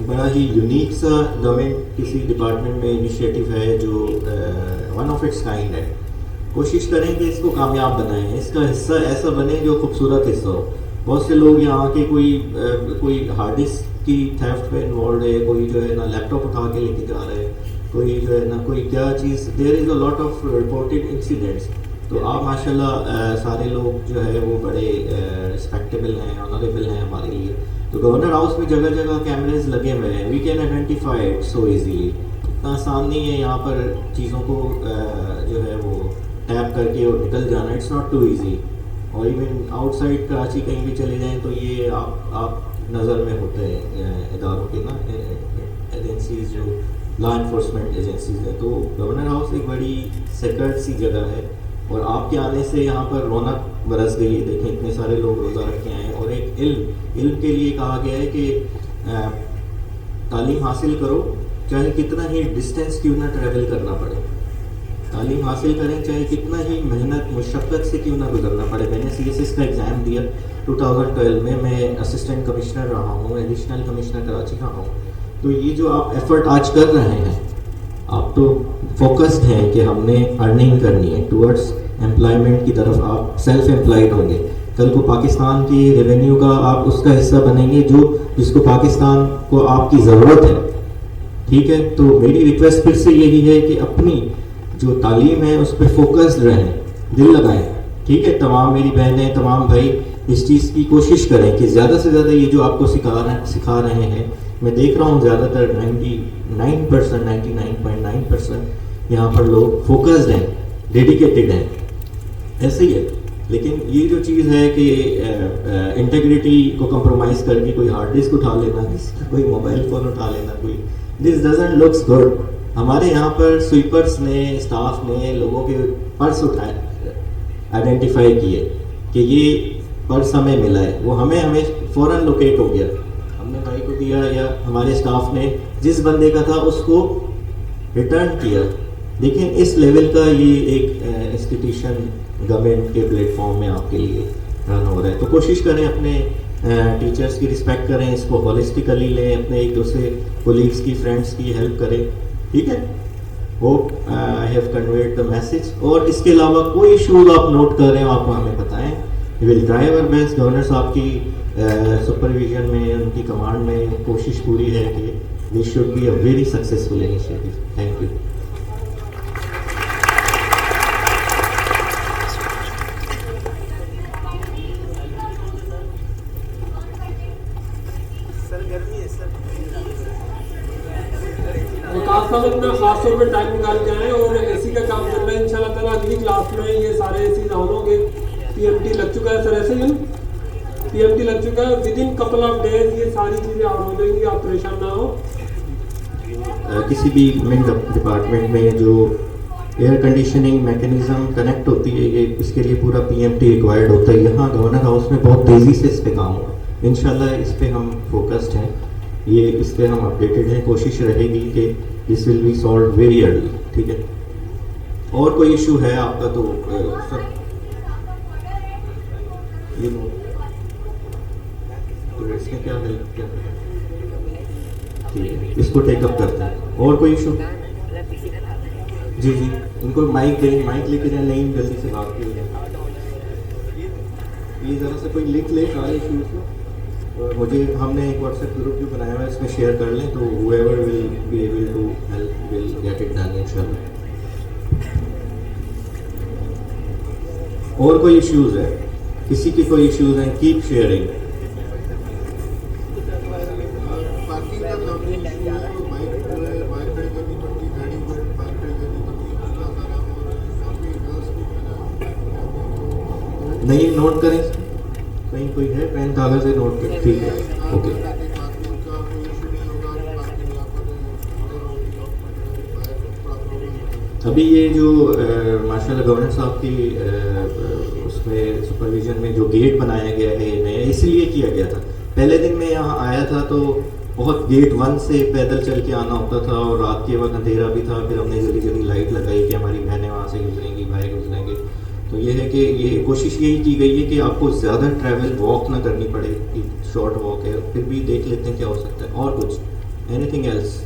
बड़ा ही यूनिक सा गवर्नमेंट किसी डिपार्टमेंट में इनिशिएटिव है जो वन ऑफ इट्स काइंड है, कोशिश करें कि इसको कामयाब बनाएं, इसका हिस्सा ऐसा बने जो खूबसूरत हिस्सा हो। बहुत से लोग यहाँ के कोई हार्ड डिस्क की थेफ्ट में इन्वॉल्व है, कोई जो है ना लैपटॉप उठा के लेके जा रहा है, कोई जो है ना कोई क्या चीज़, there is a lot of reported incidents. तो आप माशाल्लाह सारे लोग जो है वो बड़े रिस्पेक्टेबल हैं, ऑनरेबल हैं हमारे लिए। तो गवर्नर हाउस में जगह जगह कैमरेज लगे हुए हैं, we can identify it so easily. इतना आसान नहीं है यहाँ पर चीज़ों को जो है वो टैप करके और निकल जाना, इट्स नॉट टू ईजी। और इवन आउटसाइड कराची कहीं भी चले जाएँ तो ये आप नज़र में होते हैं इदारों के ना, एजेंसीज जो लॉ इन्फोर्समेंट एजेंसीज है। तो गवर्नर हाउस एक बड़ी सेक्रेट सी जगह है और आपके आने से यहाँ पर रौनक बरस गई है। देखें इतने सारे लोग रोज़ा रख के आए हैं। और एक इल्म के लिए कहा गया है कि तालीम हासिल करो, चाहे कितना ही डिस्टेंस क्यों ना ट्रैवल करना पड़े, तालीम हासिल करें चाहे कितना ही मेहनत मुशक्क़त से क्यों ना गुजरना पड़े। मैंने CSS का एग्ज़ाम दिया 2012 में, मैं असिस्टेंट कमिश्नर रहा हूँ, एडिशनल कमिश्नर कराची रहा हूँ। तो ये जो आप एफ़र्ट आज कर रहे हैं, आप तो फोकस्ड हैं कि हमने अर्निंग करनी है टुवर्ड्स एम्प्लॉयमेंट की तरफ, आप सेल्फ एम्प्लॉयड होंगे। कल को पाकिस्तान की रेवेन्यू का आप उसका हिस्सा बनेंगे जिसको पाकिस्तान को आपकी ज़रूरत है। ठीक है, तो मेरी रिक्वेस्ट फिर से यही है कि अपनी जो तालीम है उस पर फोकस्ड रहें, दिल लगाएं। ठीक है, तमाम मेरी बहनें, तमाम भाई इस चीज़ की कोशिश करें कि ज़्यादा से ज़्यादा ये जो आपको सिखा रहे हैं, मैं देख रहा हूँ ज़्यादातर 99%, 99.9% यहाँ पर लोग फोकस्ड हैं, डेडिकेटेड हैं, ऐसे ही है। लेकिन ये जो चीज़ है कि इंटेग्रिटी को कंप्रोमाइज़ करके कोई हार्ड डिस्क उठा लेना, कोई मोबाइल फ़ोन उठा लेना, कोई दिस डजंट लुक्स गुड। हमारे यहाँ पर स्वीपर्स ने, स्टाफ ने लोगों के पर्स उठाए, आइडेंटिफाई किए कि ये पर्स हमें मिला है, वो हमें फ़ौरन लोकेट हो गया, हमने भाई को दिया या हमारे स्टाफ ने जिस बंदे का था उसको रिटर्न किया। देखें इस लेवल का ये एक इंस्टीट्यूशन गवर्नमेंट के प्लेटफॉर्म में आपके लिए रन हो रहा है। तो कोशिश करें अपने टीचर्स की रिस्पेक्ट करें, इसको होलिस्टिकली लें, अपने एक दूसरे कोलीग्स की, फ्रेंड्स की हेल्प करें। ठीक है, hope I have conveyed the message. और इसके अलावा कोई इशूज आप नोट कर रहे हो आपको हमें बताएं, we will try our best. Governor साहब की सुपरविजन में, उनकी कमांड में कोशिश पूरी है कि this should be a very successful initiative. Thank you. अपना खास तौर पर टाइम निकाल के आए और एसी का काम चल रहा है। इंशाल्लाह ताला अगली क्लास में ये सारे एसी ऑन होंगे। PMT लग चुका है सर, ऐसे ही PMT लग चुका है, with in couple of days ये सारी चीज़ें ऑन हो जाएंगी, आप परेशान ना हो। किसी भी गवर्नमेंट डिपार्टमेंट में जो एयर कंडीशनिंग मैकेनिज्म कनेक्ट होती है, ये इसके लिए पूरा PMT रिक्वायर्ड होता है। यहाँ गवर्नर हाउस में बहुत तेज़ी से इस पे काम हुआ, इंशाल्लाह इस पे हम फोकस्ड हैं, ये इस पे हम अपडेटेड हैं। कोशिश रहेगी कि this will be solve very early. ठीक है, और कोई इशू है आपका तो सर ये तो इसमें क्या हेल्प क्या, ठीक है इसको टेकअप करते हैं। और कोई इशू? जी जी, इनको माइक लेके जाए, नहीं जल्दी से बात की। ये ज़रा सा कोई लिख ले सारे इश्यूज़ को और मुझे हमने एक व्हाट्सएप ग्रुप जो बनाया हुआ है इसमें शेयर कर लें तो whoever will be able to help will get it done इंशाल्लाह। और कोई इश्यूज़ है, किसी के कोई इश्यूज़ हैं, कीप शेयरिंग। पार्किंग का काफी इशू है, तो बाइक बाहर खड़ी करनी पड़ती, गाड़ी बाहर खड़ी करनी पड़ती है, पूरा सारा और काफी गर्ल्स को नहीं नोट करें, कहीं कोई है पेन कागज से नोट करें, ठीक है, ओके। पार्किंग का कोई इशू नहीं होगा, पार्किंग यहाँ पर बाहर थोड़ा प्रॉब्लम होता है। अभी ये जो माशाल्लाह गवर्नर साहब की उसमें सुपरविजन में जो गेट बनाया गया है नया इसलिए किया गया था। पहले दिन मैं यहाँ आया था तो बहुत गेट 1 से पैदल चल के आना होता था और रात के वक्त अंधेरा भी था, फिर हमने जल्दी जल्दी लाइट लगाई कि हमारी बहनें वहाँ से गुजरेंगी, भाई गुजरेंगे। तो ये है कि ये कोशिश यही की गई है कि आपको ज़्यादा ट्रैवल वॉक ना करनी पड़े, एक शॉर्ट वॉक है, फिर भी देख लेते हैं क्या हो सकता है। और कुछ एनीथिंग एल्स?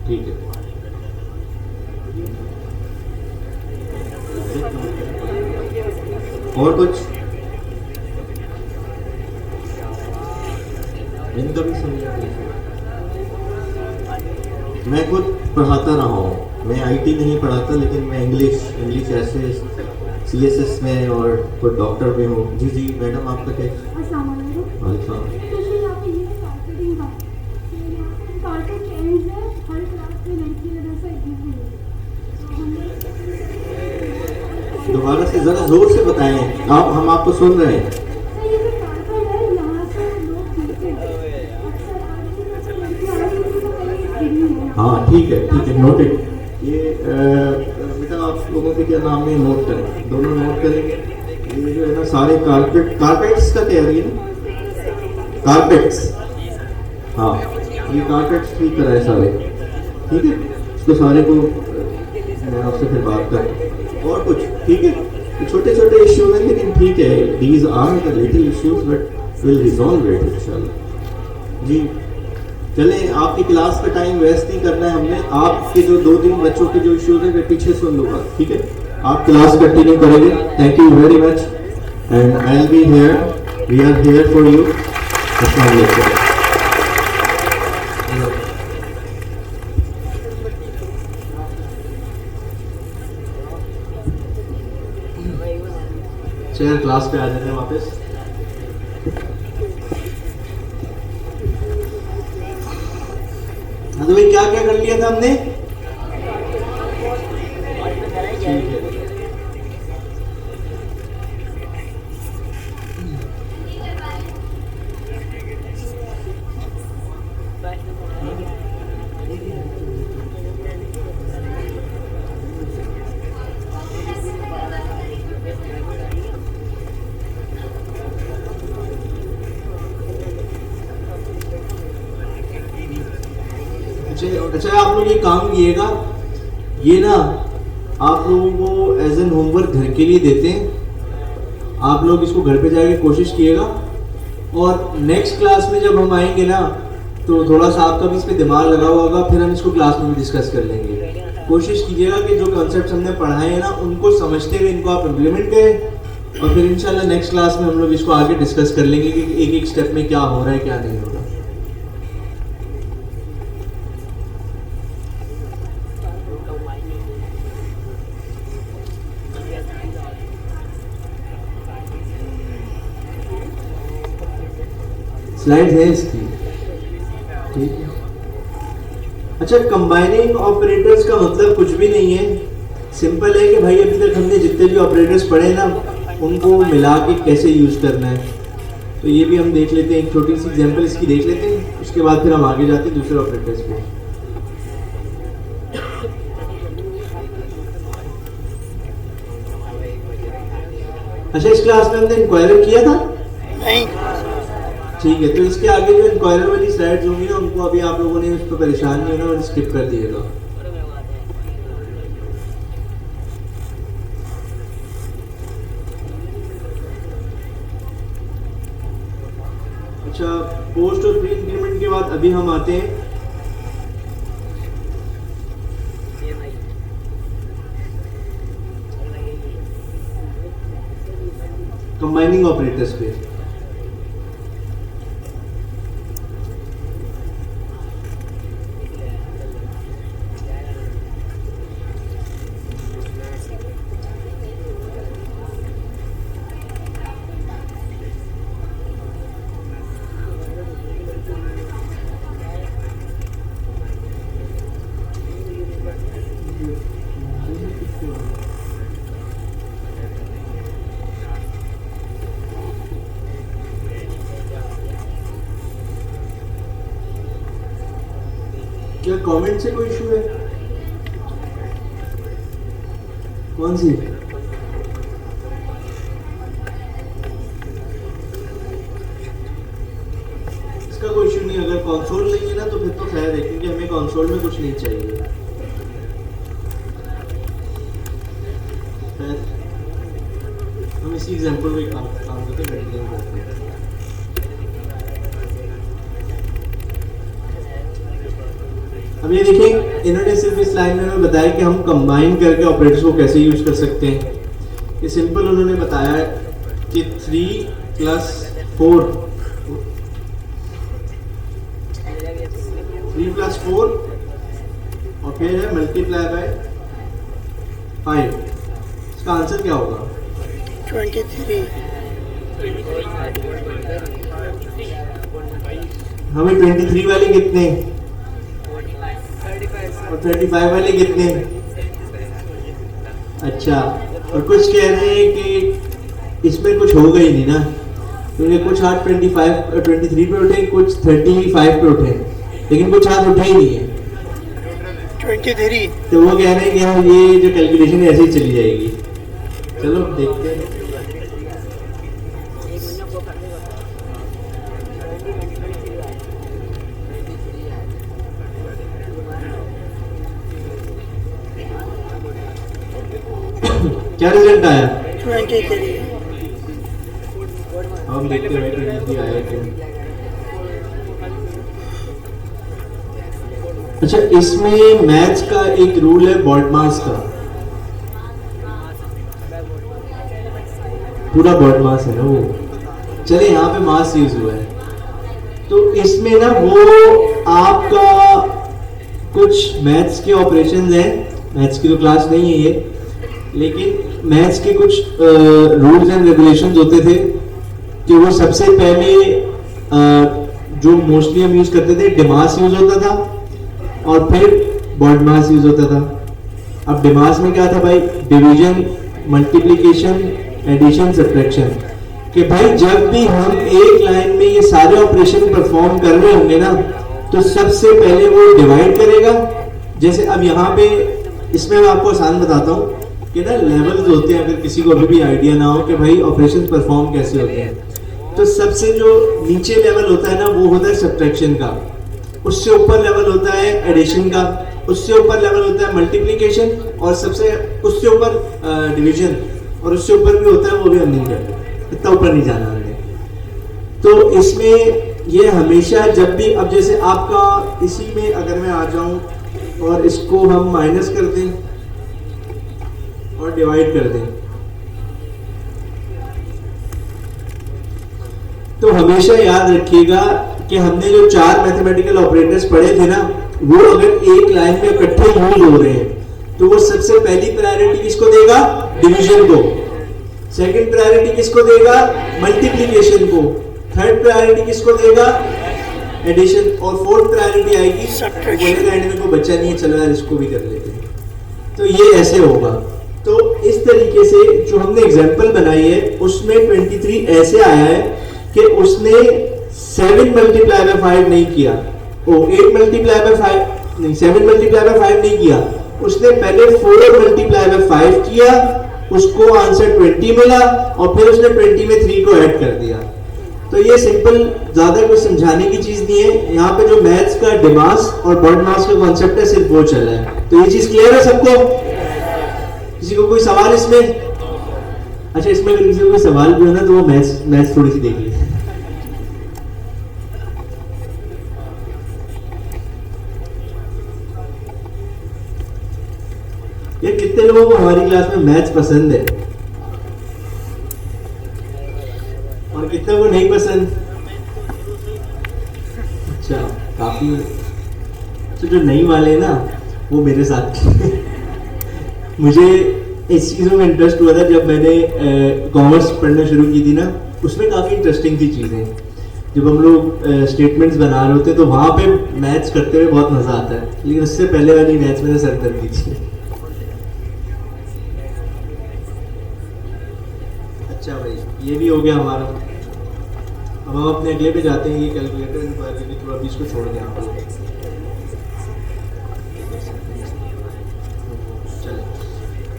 ठीक है, और कुछ इनका भी समझा। मैं खुद पढ़ाता रहा हूँ, मैं आईटी नहीं पढ़ाता लेकिन मैं इंग्लिश ऐसे सीएसएस में और खुद डॉक्टर भी हूँ। जी जी मैडम आपका क्या? अस्सलाम वालेकुम। वालेकुम। तो यहाँ पे ये मार्केटिंग का कार्पेट चेंज है, हर क्लास में लड़की वगैरह से दोबारा से ज़रा ज़ोर से बताएं, हम आपको सुन रहे हैं। तो ये जो कार्पेट है यहाँ से लोग खींचते हैं, अक्सर हाँ ठीक है नोटेड। ये बेटा आप लोगों के क्या नाम है नोट करें, दोनों नोट करेंगे। ये जो है ना सारे कारपेट्स का कह रही है ना, कारपेट्स, हाँ ये कारपेट्स ठीक कराए सारे, ठीक है। इसको सारे को मैं आपसे फिर बात कर और कुछ, ठीक है। छोटे छोटे इश्यूज हैं लेकिन ठीक है, these are the little issues but will resolve it इंशाल्लाह। जी चलें, आपकी क्लास का टाइम वेस्ट नहीं करना है हमने। आपके जो 2-3 बच्चों के जो इश्यूज हैं मैं पीछे सुन लूँगा, ठीक है। आप क्लास कंटिन्यू करेंगे। Thank you very much and I will be here, we are here for you. अस्सलाम वालेकुम। चलिए क्लास पे आ जाते हैं वापस। हाँ तो भाई क्या क्या कर लिया था हमने? अच्छा आप लोग ये काम किएगा, ये ना आप लोगों को एज एन होमवर्क घर के लिए देते हैं। आप लोग इसको घर पे जाके कोशिश किएगा और नेक्स्ट क्लास में जब हम आएंगे ना तो थोड़ा सा आपका भी इस पर दिमाग लगा हुआ होगा, फिर हम इसको क्लास में भी डिस्कस कर लेंगे। कोशिश कीजिएगा कि जो कॉन्सेप्ट हमने पढ़ाए हैं ना उनको समझते हुए इनको आप इम्प्लीमेंट करें और फिर इंशाल्लाह नेक्स्ट क्लास में हम लोग इसको आगे डिस्कस कर लेंगे कि एक एक स्टेप में क्या हो रहा है क्या नहीं हो रहा। स्लाइड है इसकी, ठीक है। अच्छा कंबाइनिंग ऑपरेटर्स का मतलब कुछ भी नहीं है, सिंपल है कि भाई अभी तक हमने जितने भी ऑपरेटर्स पढ़े ना उनको मिला के कैसे यूज करना है। तो ये भी हम देख लेते हैं, एक छोटी सी एग्जांपल इसकी देख लेते हैं, उसके बाद फिर हम आगे जाते हैं दूसरे ऑपरेटर्स पे। अच्छा इस क्लास में हमने इंक्वायरर किया था? नहीं। ठीक है, तो इसके आगे जो इंक्वायरर वाली स्लाइड्स होंगी ना उनको अभी आप लोगों ने उस पर परेशान नहीं होना और स्किप कर दिएगा। अच्छा पोस्ट और प्री इंक्रीमेंट के बाद अभी हम आते हैं कंबाइनिंग ऑपरेटर्स पे। क्या कमेंट से कोई इशू है? कौन सी? इसका कोई इशू नहीं, अगर कंसोल नहीं है ना तो फिर तो खैर है, क्योंकि हमें कंसोल में कुछ नहीं चाहिए। खैर हम इसी एग्जांपल पे काम करते हैं। अब ये देखें, इन्होंने सिर्फ इस लाइन में बताया कि हम कंबाइन करके ऑपरेटर्स को कैसे यूज कर सकते हैं। ये सिंपल उन्होंने बताया है कि 3 + 4 और फिर है मल्टीप्लाई बाय 5। इसका आंसर क्या होगा? 23। हमें 23 वाले कितने और 35 वाले कितने? अच्छा, और कुछ कह रहे हैं कि इसमें कुछ होगा ही नहीं ना, क्योंकि कुछ हाथ 23 पे उठे, कुछ 35 पे उठे, लेकिन कुछ हाथ उठे ही नहीं है 23। तो वो कह रहे हैं कि हाँ ये जो कैलकुलेशन है ऐसे ही चली जाएगी। चलो देखते हैं। क्या रिजल्ट आया? 23। हम देखते हैं 23 आया क्या। अच्छा, इसमें मैथ्स का एक रूल है बॉडमास का, पूरा बॉडमास है ना वो। चले यहाँ पे मास यूज हुआ है, तो इसमें ना वो आपका कुछ मैथ्स के ऑपरेशंस हैं। मैथ्स की तो क्लास नहीं है ये, लेकिन मैथ्स के कुछ रूल्स एंड रेगुलेशंस होते थे कि वो सबसे पहले जो मोस्टली हम यूज करते थे डिमास यूज होता था और फिर बॉडमास यूज होता था। अब डिमास में क्या था भाई? Division, multiplication, addition, subtraction. कि भाई जब भी हम एक लाइन में ये सारे ऑपरेशन परफॉर्म कर रहे होंगे ना, तो सबसे पहले वो डिवाइड करेगा। जैसे अब यहाँ पे इसमें मैं आपको आसान बताता हूँ कि ना लेवल्स होते हैं, अगर किसी को अभी भी आइडिया ना हो कि भाई ऑपरेशंस परफॉर्म कैसे होते हैं, तो सबसे जो नीचे लेवल होता है ना वो होता है सब्ट्रैक्शन का, उससे ऊपर लेवल होता है एडिशन का, उससे ऊपर लेवल होता है मल्टीप्लिकेशन, और सबसे उससे ऊपर डिवीजन, और उससे ऊपर भी होता है, वो भी हम नहीं करते, इतना ऊपर नहीं जाना हमने। तो इसमें ये हमेशा जब भी, अब जैसे आपका इसी में अगर मैं आ जाऊं और इसको हम माइनस कर दें और डिवाइड कर दें, तो हमेशा याद रखिएगा कि हमने जो 4 मैथमेटिकल ऑपरेटर्स पढ़े थे ना, वो अगर एक लाइन में इकट्ठे यूज हो रहे हैं तो वो सबसे पहली प्रायोरिटी किसको देगा? डिवीजन को। सेकंड प्रायोरिटी किसको देगा? मल्टीप्लिकेशन को। थर्ड प्रायोरिटी किसको देगा? एडिशन। और फोर्थ प्रायोरिटी आएगी बोलेगा एंड में कोई बच्चा नहीं है, चलो यार इसको भी कर लेते हैं। तो ये ऐसे होगा। तो इस तरीके से जो हमने एग्जांपल बनाई है उसमें 23 ऐसे आया है कि उसने 7 मल्टीप्लाई बाय 5 नहीं किया, 8 मल्टीप्लाई बाय 5 नहीं, 7 मल्टीप्लाई बाय 5 नहीं किया, उसने पहले 4 मल्टीप्लाई बाय 5 किया, उसको आंसर 20 मिला, और फिर उसने 20 में 3 को ऐड कर दिया। तो ये सिंपल, ज्यादा कुछ समझाने की चीज नहीं है। यहाँ पे जो मैथ्स का डिमास और बॉडमास का कॉन्सेप्ट है सिर्फ वो चल रहा है। तो ये चीज क्लियर है सबको? किसी को कोई सवाल इसमें? अच्छा, इसमें अगर किसी को कोई सवाल भी हो ना तो वो मैथ्स थोड़ी सी देख लीजिए। ये कितने लोगों को हमारी क्लास में मैथ्स पसंद है? कितना को नहीं पसंद? अच्छा, काफी। तो जो नई वाले ना वो मेरे साथ मुझे इस चीज़ों में इंटरेस्ट हुआ था जब मैंने कॉमर्स पढ़ना शुरू की थी ना, उसमें काफ़ी इंटरेस्टिंग थी चीज़ें। जब हम लोग स्टेटमेंट्स बना रहे होते तो वहाँ पे मैथ्स करते हुए बहुत मज़ा आता है, लेकिन उससे पहले वाली मैथ्स में सर कर दीजिए। अच्छा भाई, ये भी हो गया हमारा। अब हम अपने अगले पे जाते हैं। ये कैलकुलेटर इंक्वायरी की, थोड़ा बीच को छोड़ दें आप लोग।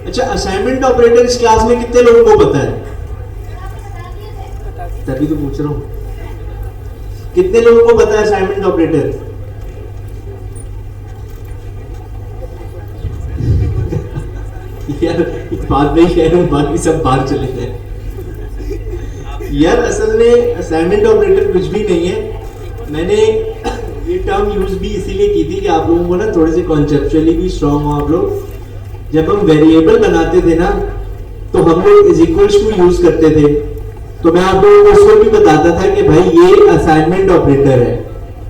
अच्छा, असाइनमेंट ऑपरेटर इस क्लास में कितने लोगों को पता है? तभी तो पूछ रहा हूँ, कितने लोगों को पता है असाइनमेंट ऑपरेटर? यार बात नहीं कह रहा हूँ, बाकी सब बाहर चले गए। यार असल में असाइनमेंट ऑपरेटर कुछ भी नहीं है। मैंने ये टर्म यूज भी इसीलिए की थी कि आप लोगों को ना थोड़े से कॉन्सेप्चुअली भी स्ट्रांग हो आप लोग। जब हम वेरिएबल बनाते थे ना तो हम लोग इज इक्वल्स टू यूज करते थे, तो मैं आप लोगों को उसको भी बताता था कि भाई ये असाइनमेंट ऑपरेटर है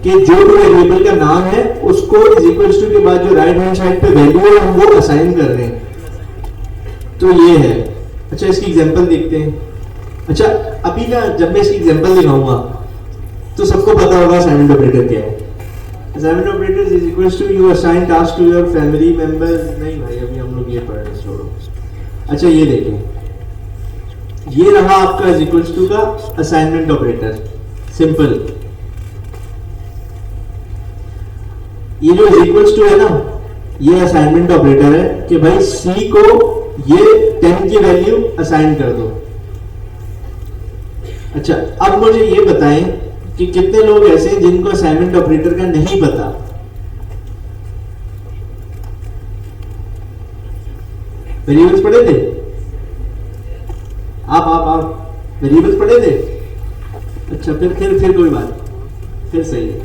कि जो भी वेरिएबल का नाम है उसको इज इक्वल्स टू के बाद जो राइट हैंड साइड पे वैल्यू है हम वो असाइन कर रहे हैं। तो ये है। अच्छा, इसकी एग्जांपल देखते हैं। अच्छा, अभी ना जब मैं इसकी एग्जांपल दिखाऊंगा तो सबको पता होगा असाइनमेंट ऑपरेटर क्या है। Assignment operator is equals to you assign task to your family member. नहीं भाई, अभी हम लोग ये पढ़ रहे हैं, छोड़ो। अच्छा, ये देखें, ये रहा आपका इज इक्वल्स टू का असाइनमेंट ऑपरेटर। सिंपल। ये जो इज इक्वल्स टू है ना, ये असाइनमेंट ऑपरेटर है कि भाई सी को ये 10 की वैल्यू असाइन कर दो। अच्छा, अब मुझे ये बताएं कि कितने लोग ऐसे हैं जिनको असाइनमेंट ऑपरेटर का नहीं पता? वेरिएबल्स पढ़े थे आप वेरिएबल्स पढ़े थे? अच्छा, फिर कोई बात, फिर सही है।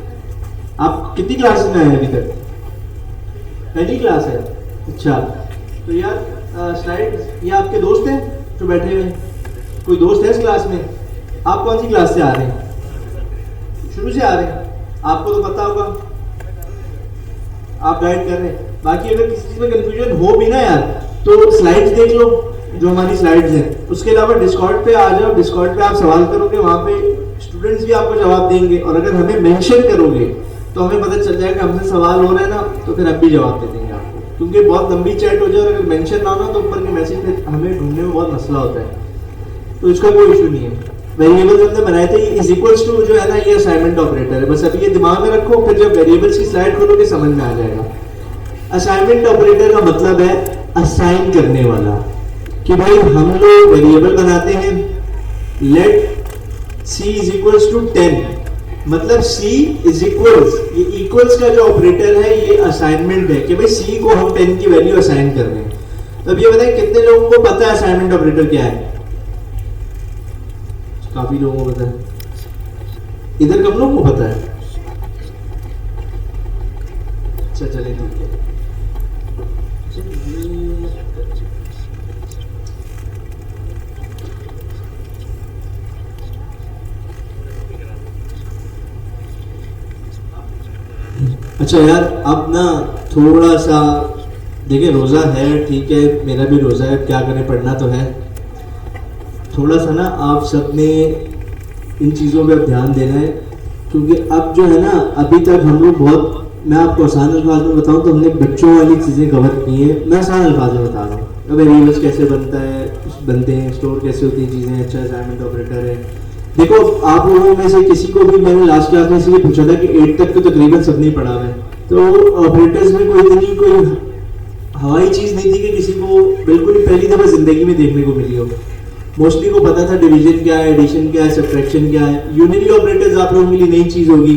आप कितनी क्लास में आए अभी तक? पहली क्लास है। अच्छा, तो यार स्लाइड, ये आपके दोस्त हैं जो बैठे हुए हैं? कोई दोस्त है इस क्लास में? आप कौन सी क्लास से आ रहे हैं? शुरू से आ रहे हैं? आपको तो पता होगा, आप गाइड कर रहे हैं। बाकी अगर किसी चीज में कंफ्यूजन हो भी ना यार, तो स्लाइड्स देख लो जो हमारी स्लाइड्स हैं। उसके अलावा डिस्कॉर्ड पे आ जाओ, डिस्कॉर्ड पे आप सवाल करोगे, वहाँ पे स्टूडेंट्स भी आपको जवाब देंगे। और अगर हमें मेंशन करोगे तो हमें पता चल जाएगा हमसे सवाल हो रहा है ना, तो फिर हम भी जवाब दे देंगे आपको। क्योंकि बहुत लंबी चैट हो जाए और अगर मेंशन ना हो ना तो ऊपर के मैसेज में हमें ढूंढने में बहुत मसला होता है, तो इसका कोई इशू नहीं है। वेरिएबल्स हमने बनाए थे, ये इज इक्वल्स टू जो है ना, ये असाइनमेंट ऑपरेटर है। बस अभी ये दिमाग में रखो, फिर जब वेरिएबल्स की स्लाइड खोलोगे समझ में आ जाएगा। असाइनमेंट ऑपरेटर का मतलब है असाइन करने वाला, कि भाई हम लोग वेरिएबल बनाते हैं, let c is equals to 10, मतलब सी इज इक्वल्स, ये इक्वल्स का जो ऑपरेटर है ये असाइनमेंट है कि भाई सी को हम 10 की वैल्यू असाइन कर रहे हैं। तो अब ये बताएं कितने लोगों को पता है असाइनमेंट ऑपरेटर क्या है? काफी लोगों को पता है, इधर कम लोगों को पता है। अच्छा, चलिए ठीक है। अच्छा यार, अब ना थोड़ा सा देखिए, रोज़ा है ठीक है, मेरा भी रोज़ा है, क्या करें, पढ़ना तो है। थोड़ा सा ना आप सब ने इन चीज़ों पर ध्यान देना है, क्योंकि अब जो है ना, अभी तक हम लोग बहुत, मैं आपको आसान अल्फाज में बताऊं तो हमने बच्चों वाली चीज़ें कवर की हैं। मैं आसान अल्फाज में बता रहा हूँ, वेरिएबल्स कैसे बनते हैं, स्टोर कैसे होती हैं चीज़ें। अच्छा, असाइनमेंट ऑपरेटर है। देखो, आप लोगों में से किसी को भी मैंने लास्ट क्लास में इसलिए पूछा था कि 8 तक तो तकरीबन सबने पढ़ा है, तो ऑपरेटर्स में कोई इतनी कोई हवाई चीज़ नहीं थी कि किसी को बिल्कुल ही पहली दफ़ा ज़िंदगी में देखने को मिली हो। मोस्टली को पता था डिवीजन क्या है, एडिशन क्या है, सब्ट्रैक्शन क्या है। यूनिटी ऑपरेटर्स आप लोगों के लिए नई चीज़ होगी।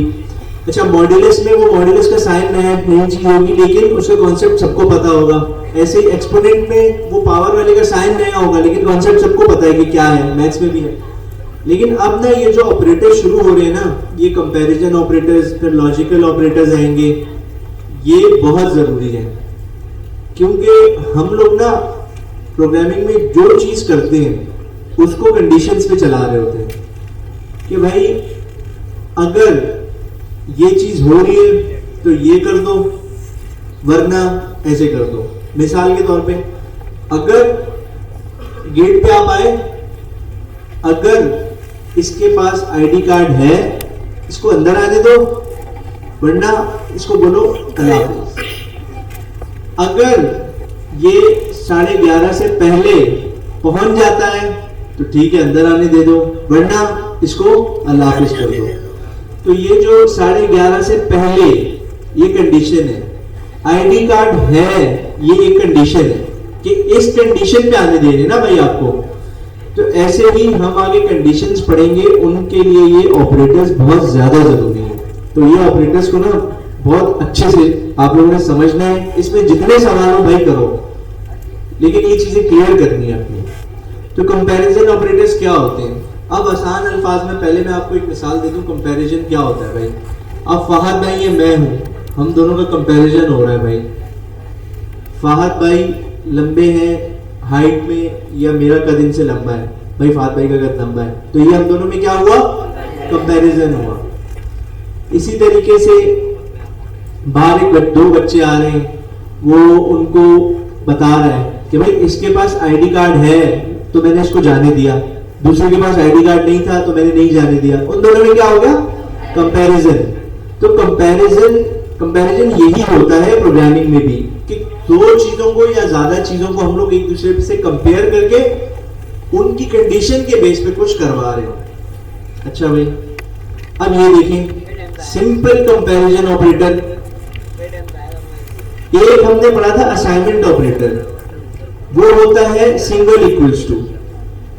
अच्छा, मॉड्यूलस में वो मॉड्यूलस का साइन नई चीज़ होगी, लेकिन उसका कॉन्सेप्ट सबको पता होगा। ऐसे ही एक्सपोनेंट में वो पावर वाले का साइन नया होगा, लेकिन कॉन्सेप्ट सबको पता है कि क्या है, मैथ्स में भी है। लेकिन अब ना ये जो ऑपरेटर शुरू हो रहे हैं ना, ये कंपैरिजन ऑपरेटर्स, फिर लॉजिकल ऑपरेटर्स आएंगे, ये बहुत ज़रूरी है। क्योंकि हम लोग ना प्रोग्रामिंग में जो चीज़ करते हैं उसको कंडीशंस पे चला रहे होते हैं। कि भाई अगर ये चीज हो रही है तो ये कर दो, वरना ऐसे कर दो। मिसाल के तौर पे अगर गेट पे आप आए, अगर इसके पास आईडी कार्ड है इसको अंदर आने दो, वरना इसको बोलो अल्लाह हाफिज। अगर ये 11:30 से पहले पहुंच जाता है तो ठीक है अंदर आने दे दो, वरना इसको अल्लाह हाफिज कर दो। तो ये जो 11:30 से पहले ये कंडीशन है, आईडी कार्ड है ये एक कंडीशन है कि इस कंडीशन पे आने देने ना भाई आपको। तो ऐसे ही हम आगे कंडीशंस पढ़ेंगे, उनके लिए ये ऑपरेटर्स बहुत ज्यादा जरूरी है। तो ये ऑपरेटर्स को ना बहुत अच्छे से आप लोगों ने समझना है। इसमें जितने सवाल हो भाई करो, लेकिन ये चीजें क्लियर करनी है अपनी। तो कंपैरिजन ऑपरेटर्स क्या होते हैं? अब आसान अल्फाज में पहले मैं आपको एक मिसाल दे दूं कंपैरिजन क्या होता है भाई। अब फहद भाई ये मैं हूं, हम दोनों का कंपैरिजन हो रहा है भाई। फहद भाई लंबे हैं हाइट में, या मेरा कद इनसे लंबा है, भाई फहद भाई का कद लंबा है, तो ये हम दोनों में क्या हुआ? कंपैरिजन हुआ। इसी तरीके से बाहर दो बच्चे आ रहे हैं, वो उनको बता रहा है कि भाई इसके पास आईडी कार्ड है तो मैंने इसको जाने दिया, दूसरे के पास आईडी कार्ड नहीं था तो मैंने नहीं जाने दिया। उन दोनों में क्या हो गया? कंपैरिजन। तो कंपैरिजन यही होता है प्रोग्रामिंग में भी, कि दो चीजों को या ज्यादा चीजों को हम लोग एक दूसरे से कंपेयर करके उनकी कंडीशन के बेस पे कुछ करवा रहे हो। अच्छा भाई, अब ये देखें सिंपल कंपैरिजन ऑपरेटर। एक हमने पढ़ा था असाइनमेंट ऑपरेटर, वो होता है सिंगल इक्वल्स टू,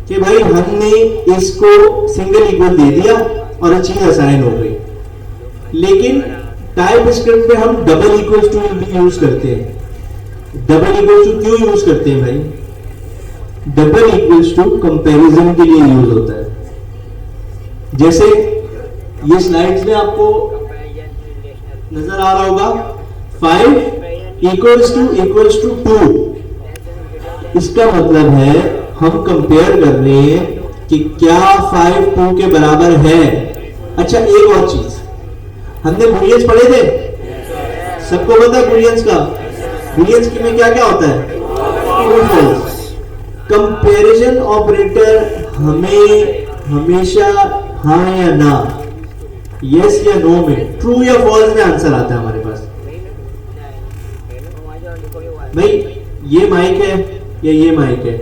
कि भाई हमने इसको सिंगल इक्वल दे दिया और चीज असाइन हो गई। लेकिन टाइप स्क्रिप्ट में हम डबल इक्वल्स टू यूज करते हैं। डबल इक्वल्स टू क्यों यूज करते हैं भाई? डबल इक्वल्स टू कंपैरिजन के लिए यूज होता है। जैसे ये स्लाइड्स में आपको नजर आ रहा होगा 5 इक्वल्स टू 2। इसका मतलब है हम कंपेयर कर रहे हैं कि क्या 5 2 के बराबर है। अच्छा एक और चीज, हमने बुलियंस पढ़े थे, सबको पता है बुलियंस का? बुलियंस की में क्या क्या होता है? कंपैरिजन ऑपरेटर हमें हमेशा हाँ या ना, यस या नो में, ट्रू या फॉल्स में आंसर आता है हमारे पास। भाई ये माइक है या ये माइक है,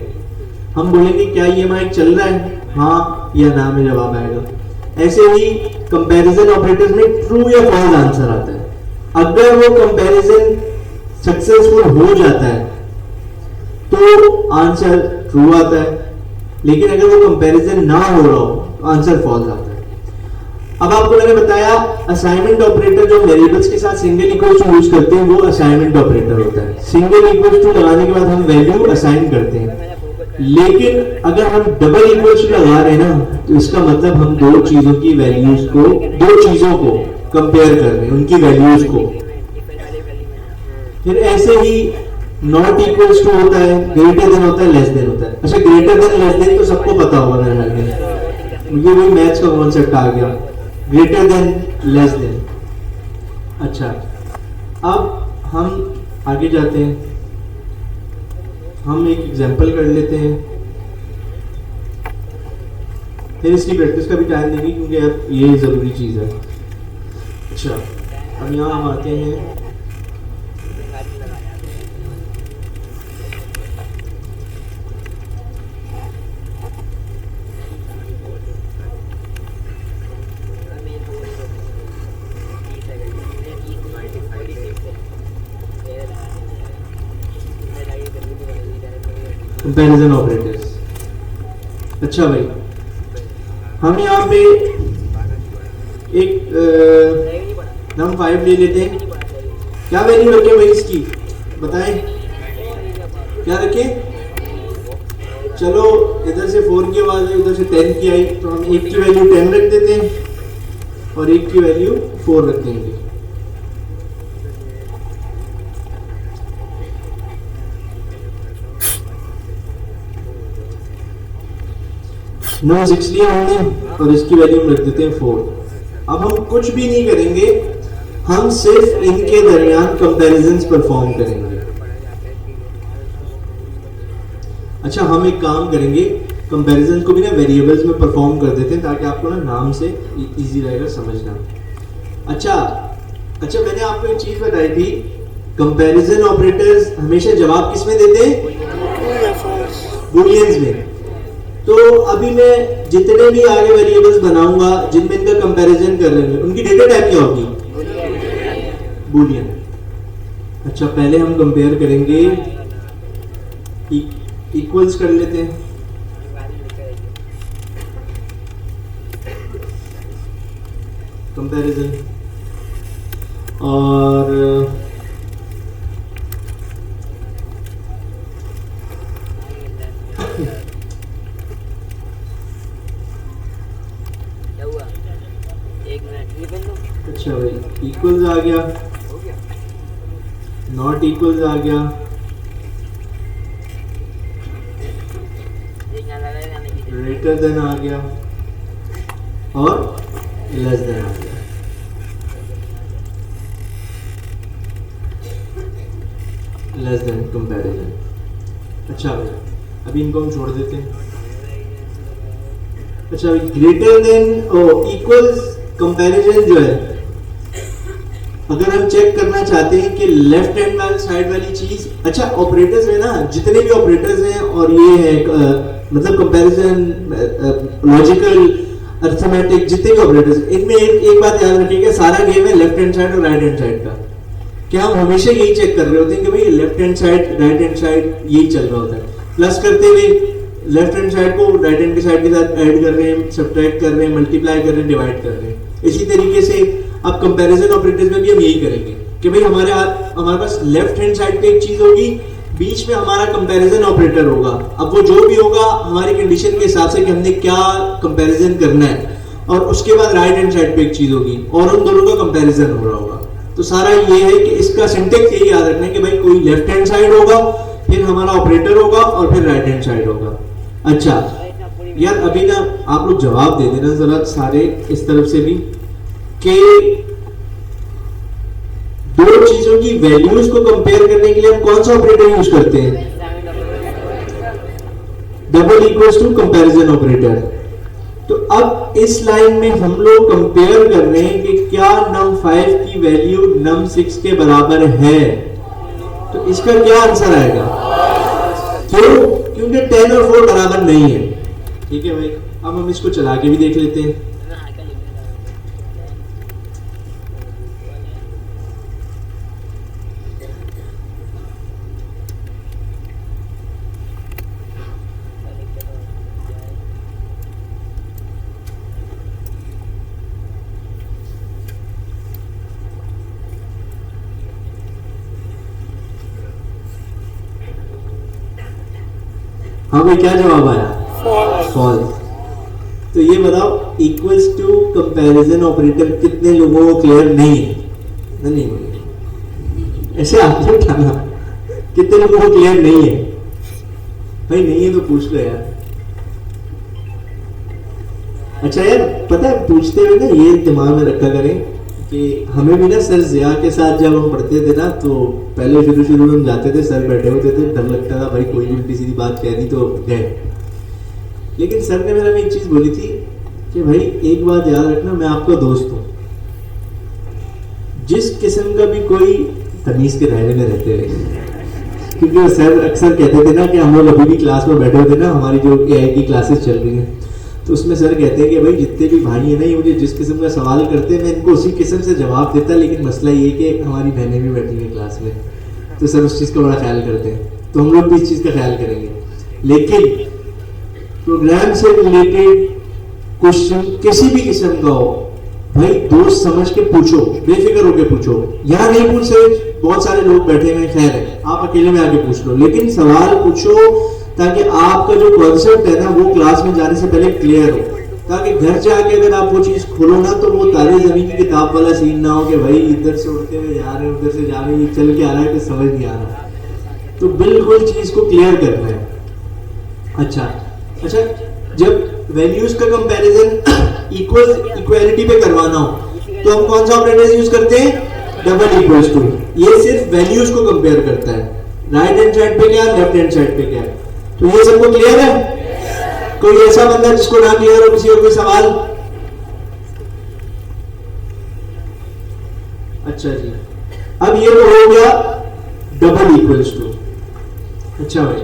हम बोलेंगे क्या ये माइक चल रहा है, हाँ या ना में जवाब आएगा। ऐसे ही कंपैरिजन ऑपरेटर्स में ट्रू या फॉल्स आंसर आता है। अगर वो कंपैरिजन सक्सेसफुल हो जाता है तो आंसर ट्रू आता है, लेकिन अगर वो कंपैरिजन ना हो रहा हो तो आंसर फॉल्स आता है। अब आपको मैंने बताया असाइनमेंट ऑपरेटर जो वेरिएबल्स के साथ सिंगल इक्वल टू यूज करते हैं वो असाइनमेंट ऑपरेटर होता है। सिंगल इक्वल टू लगाने के बाद हम वैल्यू असाइन करते हैं, लेकिन अगर हम डबल इक्वल टू लगा रहे हैं ना तो इसका मतलब हम दो चीजों की वैल्यूज को, दो चीजों को कंपेयर कर रहे हैं, उनकी वैल्यूज को। फिर ऐसे ही नॉट इक्वल्स टू होता है, ग्रेटर देन होता है, लेस देन होता है। अच्छा ग्रेटर देन लेस देन तो सबको पता होगा मेरे ख्याल में, मुझे वही मैथ्स का कॉन्सेप्ट आ गया, ग्रेटर देन लेस देन। अच्छा अब हम आगे जाते हैं, हम एक एग्जांपल कर लेते हैं, फिर इसकी प्रैक्टिस का भी टाइम देंगे क्योंकि यार ये जरूरी चीज है। अच्छा अब यहाँ हम आते हैं कंपैरिजन ऑपरेटर्स। अच्छा भाई हम यहाँ पे एक नम 5 ले लेते हैं। क्या वैल्यू रखें भाई इसकी, बताएं क्या रखें? चलो इधर से 4 की आवाज आई, उधर से 10 की आई, तो हम एक की वैल्यू 10 रख देते हैं और एक की वैल्यू 4 रख देंगे। 9 6 लिए हमने और इसकी वैल्यू हम रख देते हैं 4। अब हम कुछ भी नहीं करेंगे, हम सिर्फ इनके दरमियान कंपैरिजंस परफॉर्म करेंगे। अच्छा, हम एक काम करेंगे, कंपैरिजन को भी ना वेरिएबल्स में परफॉर्म कर देते हैं ताकि आपको ना नाम से इजी रहेगा समझना। अच्छा, मैंने आपको एक चीज बताई थी, कंपैरिजन ऑपरेटर्स हमेशा जवाब किस में देते हैं? बूलियंस में। तो अभी मैं जितने भी आगे वेरिएबल्स बनाऊंगा जिनमें इनका कंपैरिजन कर रहे हैं, उनकी डेटा टाइप क्या होगी? बूलियन। अच्छा, पहले हम कंपेयर करेंगे, इक्वल्स कर लेते हैं। कंपैरिजन और अच्छा भाई, इक्वल्स आ गया, नॉट इक्वल्स आ गया, ग्रेटर देन आ गया और लेस देन आ गया। Less than comparison. अच्छा भाई, अभी इनको हम छोड़ देते हैं। अच्छा भाई, ग्रेटर देन इक्वल्स कंपैरिजन जो है, अगर हम चेक करना चाहते हैं कि लेफ्ट हैंड वाली साइड वाली चीज, अच्छा ऑपरेटर्स है ना, जितने भी ऑपरेटर्स हैं और ये है मतलब कंपैरिजन, लॉजिकल, अर्थमेटिक, जितने भी ऑपरेटर्स, इनमें एक बात याद रखिएगा, सारा गेम है लेफ्ट हैंड साइड और राइट हैंड साइड का। क्या हम हमेशा यही चेक कर रहे होते हैं कि भाई left hand side right hand side यही चल रहा होता है, प्लस करते हुए लेफ्ट हैंड साइड को राइट हैंड के साइड के साथ ऐड कर रहे हैं, सब्ट्रैक्ट कर रहे हैं, मल्टीप्लाई कर रहे हैं, डिवाइड कर रहे हैं। इसी तरीके से अब कंपैरिजन ऑपरेटर्स में भी हम यही करेंगे कि भाई हमारे पास लेफ्ट हैंड साइड पे एक चीज होगी, बीच में हमारा कंपैरिजन ऑपरेटर होगा। अब वो जो भी होगा हमारी कंडीशन के हिसाब से कि हमने क्या कंपैरिजन करना है, और उसके बाद राइट हैंड साइड पे एक चीज होगी और उन दोनों का कंपैरिजन हो रहा होगा। तो सारा ये है कि इसका सिंटेक्स यही याद रखना है कि भाई कोई लेफ्ट हैंड साइड होगा, फिर हमारा ऑपरेटर होगा और फिर राइट हैंड साइड होगा। अच्छा यार, अभी ना आप लोग जवाब दे देना जरा सारे इस तरफ से भी कि दो चीजों की वैल्यूज को कंपेयर करने के लिए हम कौन सा ऑपरेटर यूज करते हैं? Double equals to comparison operator. तो अब इस लाइन में हम लोग कंपेयर कर रहे हैं कि क्या num5 की वैल्यू num6 के बराबर है। तो इसका क्या आंसर आएगा? क्यों? क्योंकि 10 और 4 बराबर नहीं है। ठीक है भाई, अब हम इसको चला के भी देख लेते हैं। हाँ भाई, क्या जवाब आया? फॉल्स। तो ये बताओ, इक्वल्स टू कंपैरिजन ऑपरेटर कितने लोगों को क्लियर नहीं है? नहीं, ऐसे आपने उठाना, कितने लोगों को क्लियर नहीं है? भाई नहीं है तो पूछ लो यार। अच्छा यार, पता है पूछते हुए ना ये दिमाग में रखा करें कि हमें भी ना सर जिया के साथ जब हम पढ़ते थे ना, तो पहले शुरू में हम जाते थे, सर बैठे होते थे, डर लगता था भाई कोई भी उल्टी सीधी बात कह दी तो गए। लेकिन सर ने मेरा में एक चीज बोली थी कि भाई एक बात याद रखना, मैं आपका दोस्त हूँ। जिस किस्म का भी कोई तमीज के दायरे में रहते रहे, क्योंकि सर अक्सर कहते थे ना कि हम लोग अभी भी क्लास में बैठे होते ना, हमारी जो AI की क्लासेस चल रही हैं, तो उसमें सर कहते हैं कि भाई जितने भी भाई हैं ना, ये मुझे जिस किस्म का सवाल करते हैं मैं इनको उसी किस्म से जवाब देता, लेकिन मसला ये कि हमारी बहनें भी बैठी हैं क्लास में, तो सर उस चीज़ का बड़ा ख्याल करते हैं। तो हम लोग भी इस चीज़ का ख्याल करेंगे। लेकिन प्रोग्राम से रिलेटेड क्वेश्चन किसी भी किस्म का हो, भाई दोस्त समझ के पूछो, बेफिक्र होके पूछो। यहाँ नहीं पूछ सकते, बहुत सारे लोग बैठे हुए, खैर है, आप अकेले में आके पूछ लो, लेकिन सवाल पूछो ताकि आपका जो कॉन्सेप्ट है ना वो क्लास में जाने से पहले क्लियर हो, ताकि घर जाके अगर आप वो चीज खोलो ना तो वो तारे जमीन की किताब वाला सीन ना हो कि भाई इधर से उड़ते हुए जा रहे हैं, उधर से जा रहे हैं, चल के आ रहा है, कुछ समझ नहीं आ रहा। तो बिल्कुल चीज को क्लियर करना है। अच्छा, जब वैल्यूज का कंपैरिजन इक्वालिटी पे करवाना हो तो हम कौन सा ऑपरेटर यूज करते हैं? Double equals to. ये सिर्फ वैल्यूज को कंपेयर करता है, राइट हैंड साइड पे क्या, लेफ्ट हैंड साइड पे क्या। तो ये सबको क्लियर है? कोई ऐसा बंदा जिसको ना क्लियर हो, किसी और कोई सवाल? अच्छा जी, अब ये तो हो गया डबल इक्वल्स टू। अच्छा भाई,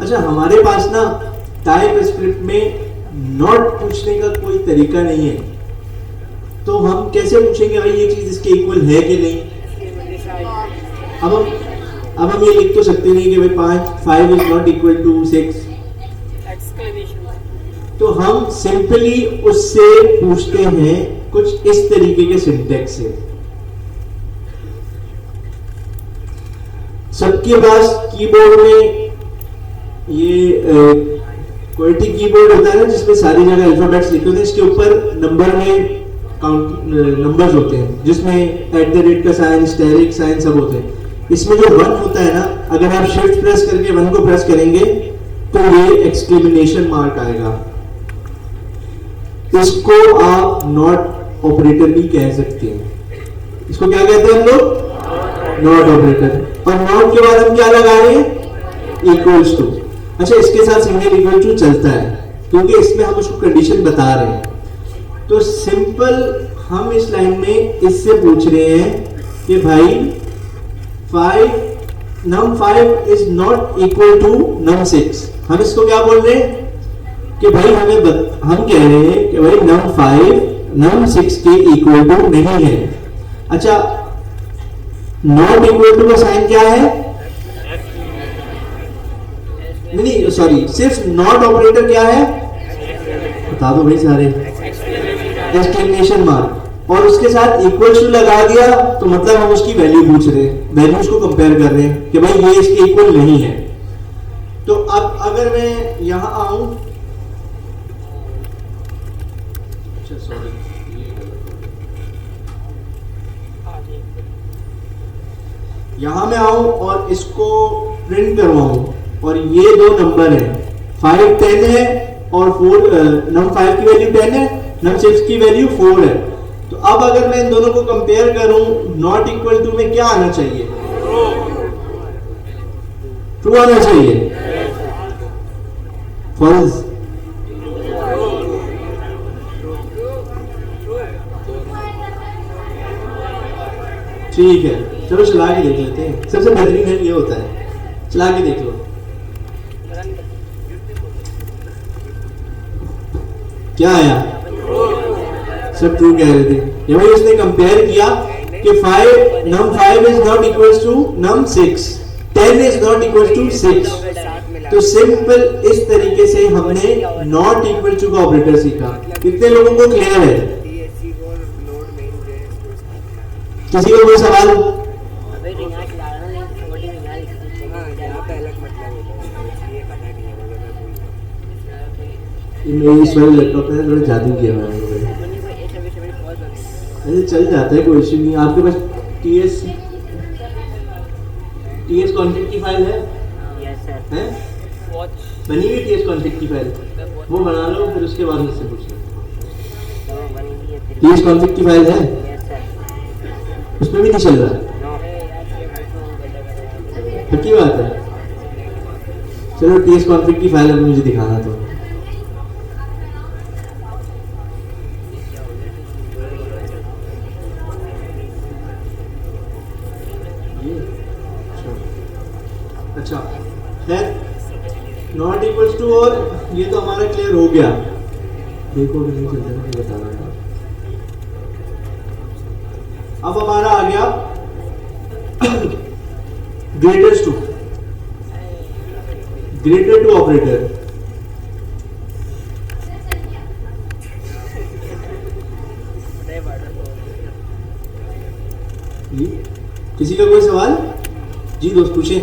अच्छा हमारे पास ना टाइप स्क्रिप्ट में नॉट पूछने का कोई तरीका नहीं है, तो हम कैसे पूछेंगे भाई ये चीज इसके इक्वल है कि नहीं? अब हम ये लिख तो सकते नहीं कि भाई 5 इज नॉट इक्वल टू 6, तो हम सिंपली उससे पूछते हैं कुछ इस तरीके के सिंटेक्स से। सबके पास कीबोर्ड में ये क्वालिटी कीबोर्ड होता है ना, जिसमें सारी जगह अल्फाबेट्स लिखे होते हैं, इसके ऊपर नंबर में नंबर्स होते हैं, जिसमें @ का साइन, स्टेरिक साइन सब होते हैं। इसमें जो 1 होता है ना, अगर आप शिफ्ट प्रेस करके 1 को प्रेस करेंगे तो ये एक्सक्लेमेशन मार्क आएगा। इसको आप नॉट ऑपरेटर भी कह सकते हैं। इसको क्या कहते हैं हम लोग? Not operator. और नॉट के बाद हम क्या लगा रहे हैं? Equals to. अच्छा, इसके साथ सिंगल इक्वल टू चलता है क्योंकि इसमें हम उसको कंडीशन बता रहे हैं। तो सिंपल हम इस लाइन में इससे पूछ रहे हैं कि भाई num5 is not equal to num6। हम इसको क्या बोल रहे हैं कि भाई हम कह रहे हैं कि भाई num5 num6 के इक्वल टू नहीं है। अच्छा, नॉट इक्वल टू का साइन क्या है? नहीं सॉरी, सिर्फ नॉट ऑपरेटर क्या है बता दो भाई सारे? Exclamation mark. और उसके साथ इक्वल टू लगा दिया तो मतलब हम उसकी वैल्यू पूछ रहे हैं, वैल्यूज को कंपेयर कर रहे हैं कि भाई ये इसके इक्वल नहीं है। तो अब अगर मैं यहां आऊं, अच्छा सॉरी, यहां मैं आऊं और इसको प्रिंट करवाऊं और ये दो नंबर है, 5 10 है और 4 num5 की वैल्यू 10 है, num6 की वैल्यू 4 है। तो अब अगर मैं इन दोनों को कंपेयर करूं, नॉट इक्वल टू में क्या आना चाहिए? ट्रू आना चाहिए, फॉल्स। ठीक है, चलो चला के देख लेते हैं। सबसे बेहतरीन है ये होता है, चला के देख लो। क्या आया? सब ट्रू कह रहे थे। ये भाई उसने कंपेयर किया कि num5 is not equals to num6, 10 is not equals to 6। तो सिंपल इस तरीके से हमने नॉट इक्वल टू का ऑपरेटर सीखा। कितने लोगों को क्लियर है? किसी को कोई सवाल? इस वाले लैपटॉप में थोड़ा जादू किया हुआ है, ऐसे चल जाता है, कोई इश्यू नहीं। आपके पास टीएस कॉन्फ्लिक्ट की फाइल है? हैं? बनी हुई टीएस कॉन्फ्लिक्ट की फाइल, वो बना लो, फिर उसके बाद मुझसे पूछ लो। टीएस कॉन्फ्लिक्ट की फाइल है? उसमें भी नहीं चल रहा? पक्की बात है। चलो टीएस कॉन्फ्लिक्ट की फाइल अभी मुझे दिखाना तो। अच्छा खैर, नॉट इक्वल्स टू और ये तो हमारा क्लियर हो गया। देखो नहीं चलता, मैं बता रहा था। अब हमारा आ गया ग्रेटर टू ऑपरेटर। किसी का कोई सवाल? जी दोस्त पूछे।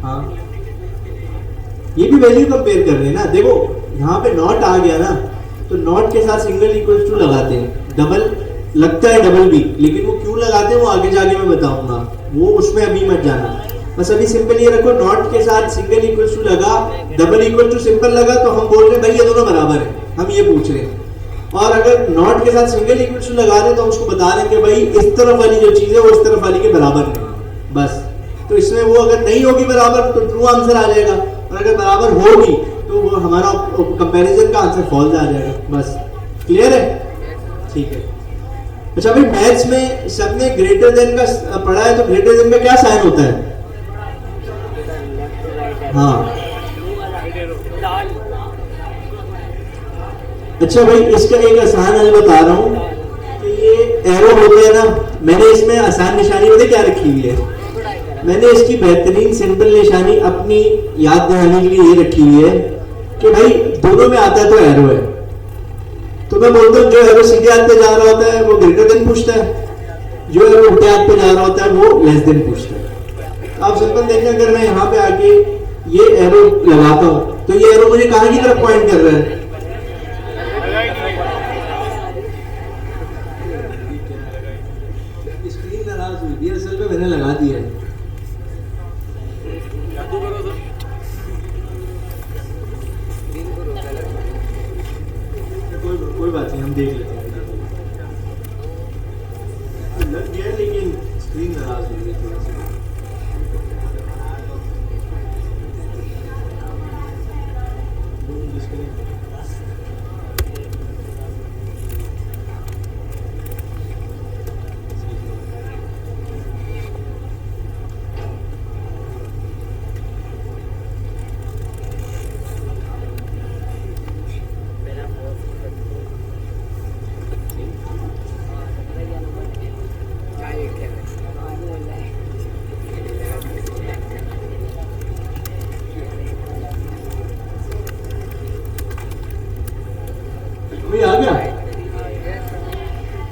हाँ, ये भी वैल्यू कंपेयर कर रहे हैं ना। देखो यहाँ पे नॉट आ गया ना, तो नॉट के साथ सिंगल इक्वल टू लगाते हैं, डबल लगता है डबल भी, लेकिन वो क्यों लगाते हैं वो आगे जाके मैं बताऊंगा, वो उसमें अभी मत जाना। बस अभी सिंपल ये रखो, नॉट के साथ सिंगल इक्वल टू लगा, डबल इक्वल टू सिंपल लगा, तो हम बोल रहे हैं भाई ये दोनों बराबर है, हम ये पूछ रहे हैं। और अगर नॉट के साथ सिंगल इक्वल टू लगा रहे हैं तो उसको बता रहे हैं कि भाई इस तरफ वाली जो चीज है वो इस तरफ वाली के बराबर नहीं है, बस। तो इसमें वो अगर नहीं होगी बराबर तो ट्रू आंसर आ जाएगा, और अगर बराबर होगी तो वो हमारा कंपैरिजन का आंसर फॉल्स आ जाएगा, बस। क्लियर है? ठीक है। अच्छा भाई, मैथ्स में सबने ग्रेटर देन का पढ़ा है, तो ग्रेटर देन का क्या साइन होता है? हाँ, अच्छा भाई, इसका एक आसान हल बता रहा हूँ कि ये एरो होते हैं ना, मैंने इसमें आसान निशानी पता क्या रखी हुई है? मैंने इसकी बेहतरीन सिंपल निशानी अपनी याद दिलाने के लिए ये रखी हुई है कि भाई दोनों में आता है तो एरो है, तो मैं बोलता हूँ जो एरो सीधे हाथ पे जा रहा होता है वो ग्रेटर देन पूछता है, जो एरो उल्टे हाथ पे जा रहा होता है वो लेस देन पूछता है। आप सिंपल देखें, अगर मैं यहाँ पे आके ये एरो लगाता हूँ तो ये एरो मुझे कहाँ की तरफ पॉइंट कर रहा है? स्क्रीन नाराज हुई, असल में मैंने लगा दिया है। कोई बात नहीं, हम देख लेते हैं। लग गया लेकिन स्क्रीन नाराज हो गई थोड़ा सा।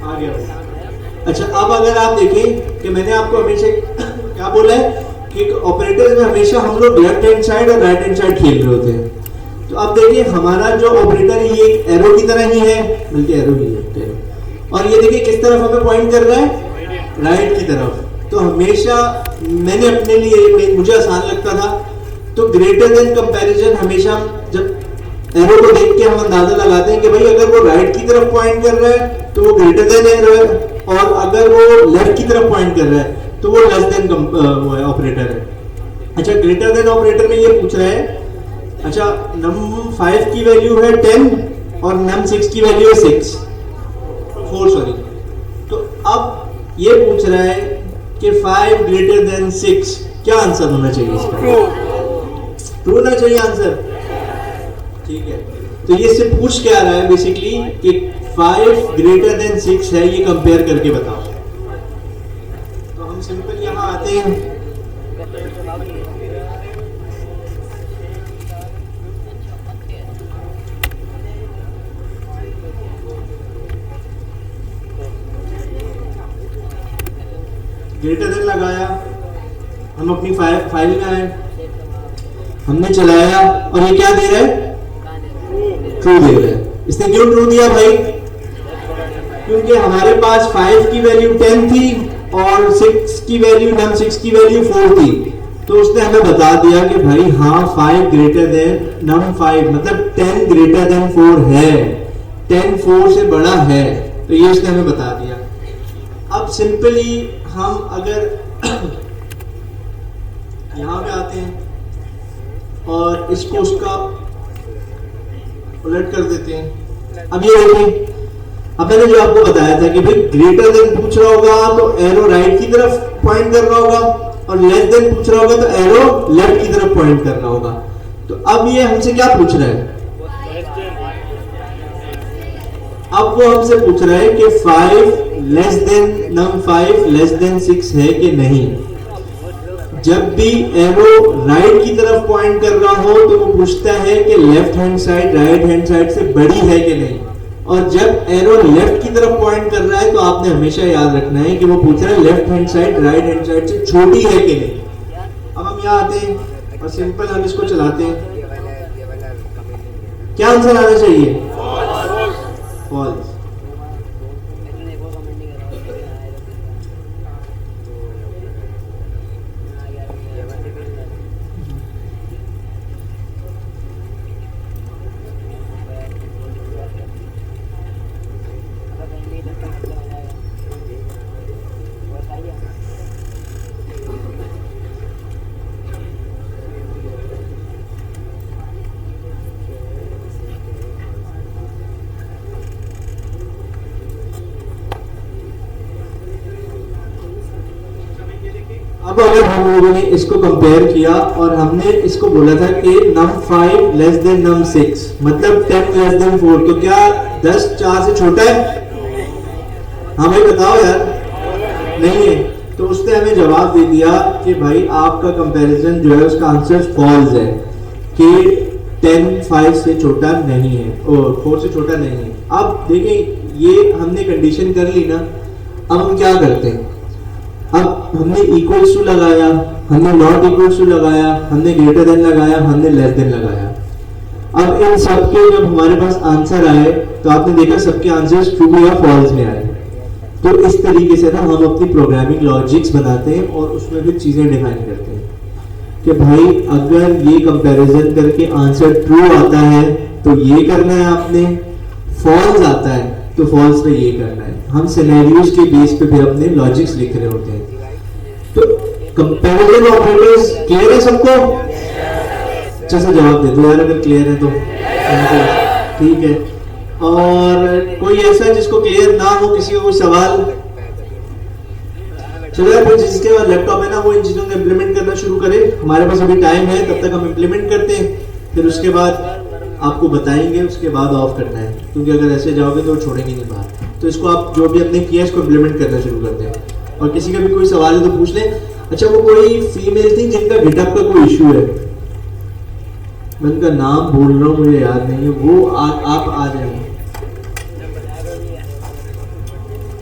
आ गया। अच्छा, अब अगर आप देखें कि मैंने आपको हमेशा क्या बोला है कि ऑपरेटर्स में हमेशा हम लोग लेफ्ट हैंड साइड और राइट हैंड साइड खेल रहे होते हैं। तो अब देखिए हमारा जो ऑपरेटर है ये एक एरो की तरह ही है, बल्कि एरो ही है, और ये देखिए किस तरफ हमें पॉइंट कर रहा है? राइट की तरफ। तो हमेशा मैंने अपने लिए, मुझे आसान लगता था, तो ग्रेटर देन कंपैरिजन हमेशा जब एरो को देख के हम अंदाजा लगाते हैं कि भाई अगर वो राइट की तरफ पॉइंट कर रहा है तो वो ग्रेटर देन एरो है, और अगर वो लेफ्ट की तरफ पॉइंट कर रहा है तो वो लेस देन वो है, ऑपरेटर है। अच्छा, ग्रेटर देन ऑपरेटर में ये पूछ रहा है, अच्छा num 5 की वैल्यू है 10 और num 6 की वैल्यू है 4 सॉरी। तो अब ये पूछ रहा है कि 5 ग्रेटर देन 6, क्या आंसर होना चाहिए इसका? ट्रू होना चाहिए आंसर। ठीक है, तो ये सिर्फ पूछ क्या रहा है बेसिकली कि 5 ग्रेटर देन 6 है, ये कंपेयर करके बताओ। तो हम सिंपल यहाँ आते हैं, ग्रेटर देन लगाया, हम अपनी फाइल में आए, हमने चलाया और ये क्या दे रहा है? ट्रू दे रहा है। इसने क्यों ट्रू दिया भाई? क्योंकि हमारे पास 5 की वैल्यू 10 थी और 6 की वैल्यू num 6 की वैल्यू 4 थी, तो उसने हमें बता दिया कि भाई हाँ 5 ग्रेटर देन num 5, मतलब 10 ग्रेटर देन 4 है, 10 4 से बड़ा है, तो ये उसने हमें बता दिया। अब सिंपली हम अगर यहाँ पे आते हैं और इसको उसका उलट कर देते हैं। अब ये देखिए, अब मैंने जो आपको बताया था कि भाई ग्रेटर देन पूछ रहा होगा तो एरो राइट की तरफ पॉइंट कर रहा होगा, और लेस देन पूछ रहा होगा तो एरो लेफ्ट की तरफ पॉइंट कर रहा होगा। तो अब ये हमसे क्या पूछ रहा है? अब वो हमसे पूछ रहा है कि 5 less than num 5 less than 6 है कि नहीं। जब भी एरो राइट की तरफ पॉइंट कर रहा हो तो वो पूछता है कि left hand side right hand side से बड़ी है कि नहीं, और जब एरो लेफ्ट की तरफ पॉइंट कर रहा है तो आपने हमेशा याद रखना है कि वो पूछ रहा है left hand side right hand side से छोटी है कि नहीं। अब हम यहाँ आते हैं और सिंपल हम इसको चलाते हैं। क्या आंसर आना चाहिए? फॉल्स। अब अगर हम लोगों ने इसको कंपेयर किया और हमने इसको बोला था कि num 5 लेस देन num 6 मतलब 10 लेस देन 4, तो क्या 10 4 से छोटा है? हाँ भाई बताओ यार, नहीं है। तो उसने हमें जवाब दे दिया कि भाई आपका कंपैरिजन जो है उसका आंसर फॉल्स है, कि 10 5 से छोटा नहीं है और 4 से छोटा नहीं है। अब देखें, ये हमने कंडीशन कर ली ना, अब हम क्या करते हैं? अब हमने इक्वल्स टू लगाया, हमने नॉट इक्वल्स टू लगाया, हमने ग्रेटर देन लगाया, हमने लेस देन लगाया। अब इन सब के जब हमारे पास आंसर आए तो आपने देखा सबके आंसर्स ट्रू या फॉल्स में आए। तो इस तरीके से ना हम अपनी प्रोग्रामिंग लॉजिक्स बनाते हैं और उसमें भी चीजें डिफाइन करते हैं कि भाई अगर ये कंपैरिजन करके आंसर ट्रू आता है तो ये करना है आपने, फॉल्स आता है तो फॉल्स पे ये करना है। हम सिनेरियोज के बेस पे फिर अपने लॉजिक्स लिख रहे होते हैं। तो कंपैरिजन ऑपरेटर्स क्लियर है सबको? अच्छा सा जवाब दे दो यार अगर क्लियर है तो। ठीक है, और कोई ऐसा जिसको क्लियर ना हो, किसी को कोई सवाल? चलो यार, जिसके पास लैपटॉप है ना वो इन चीजों को इम्प्लीमेंट करना शुरू करे। हमारे पास अभी टाइम है, तब तक हम इम्प्लीमेंट करते हैं, फिर उसके बाद आपको बताएंगे, उसके बाद ऑफ करना है, क्योंकि अगर ऐसे जाओगे तो छोड़ेंगे नहीं बाहर। तो इसको आप जो भी हमने किया इसको इम्प्लीमेंट करना शुरू करते हैं। और किसी का भी कोई सवाल है तो पूछ लें। अच्छा, वो कोई फीमेल थी जिनका गिटअप का कोई इशू है, मैं उनका नाम भूल रहा हूँ, मुझे याद नहीं है, वो आप आ जाएंगे।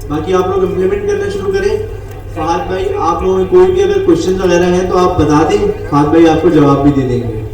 बाकी आप लोग इम्प्लीमेंट करना शुरू करें। फहद भाई, आप लोगों में कोई भी अगर क्वेश्चन वगैरह है तो आप बता दें, फहद भाई आपको जवाब भी दे देंगे।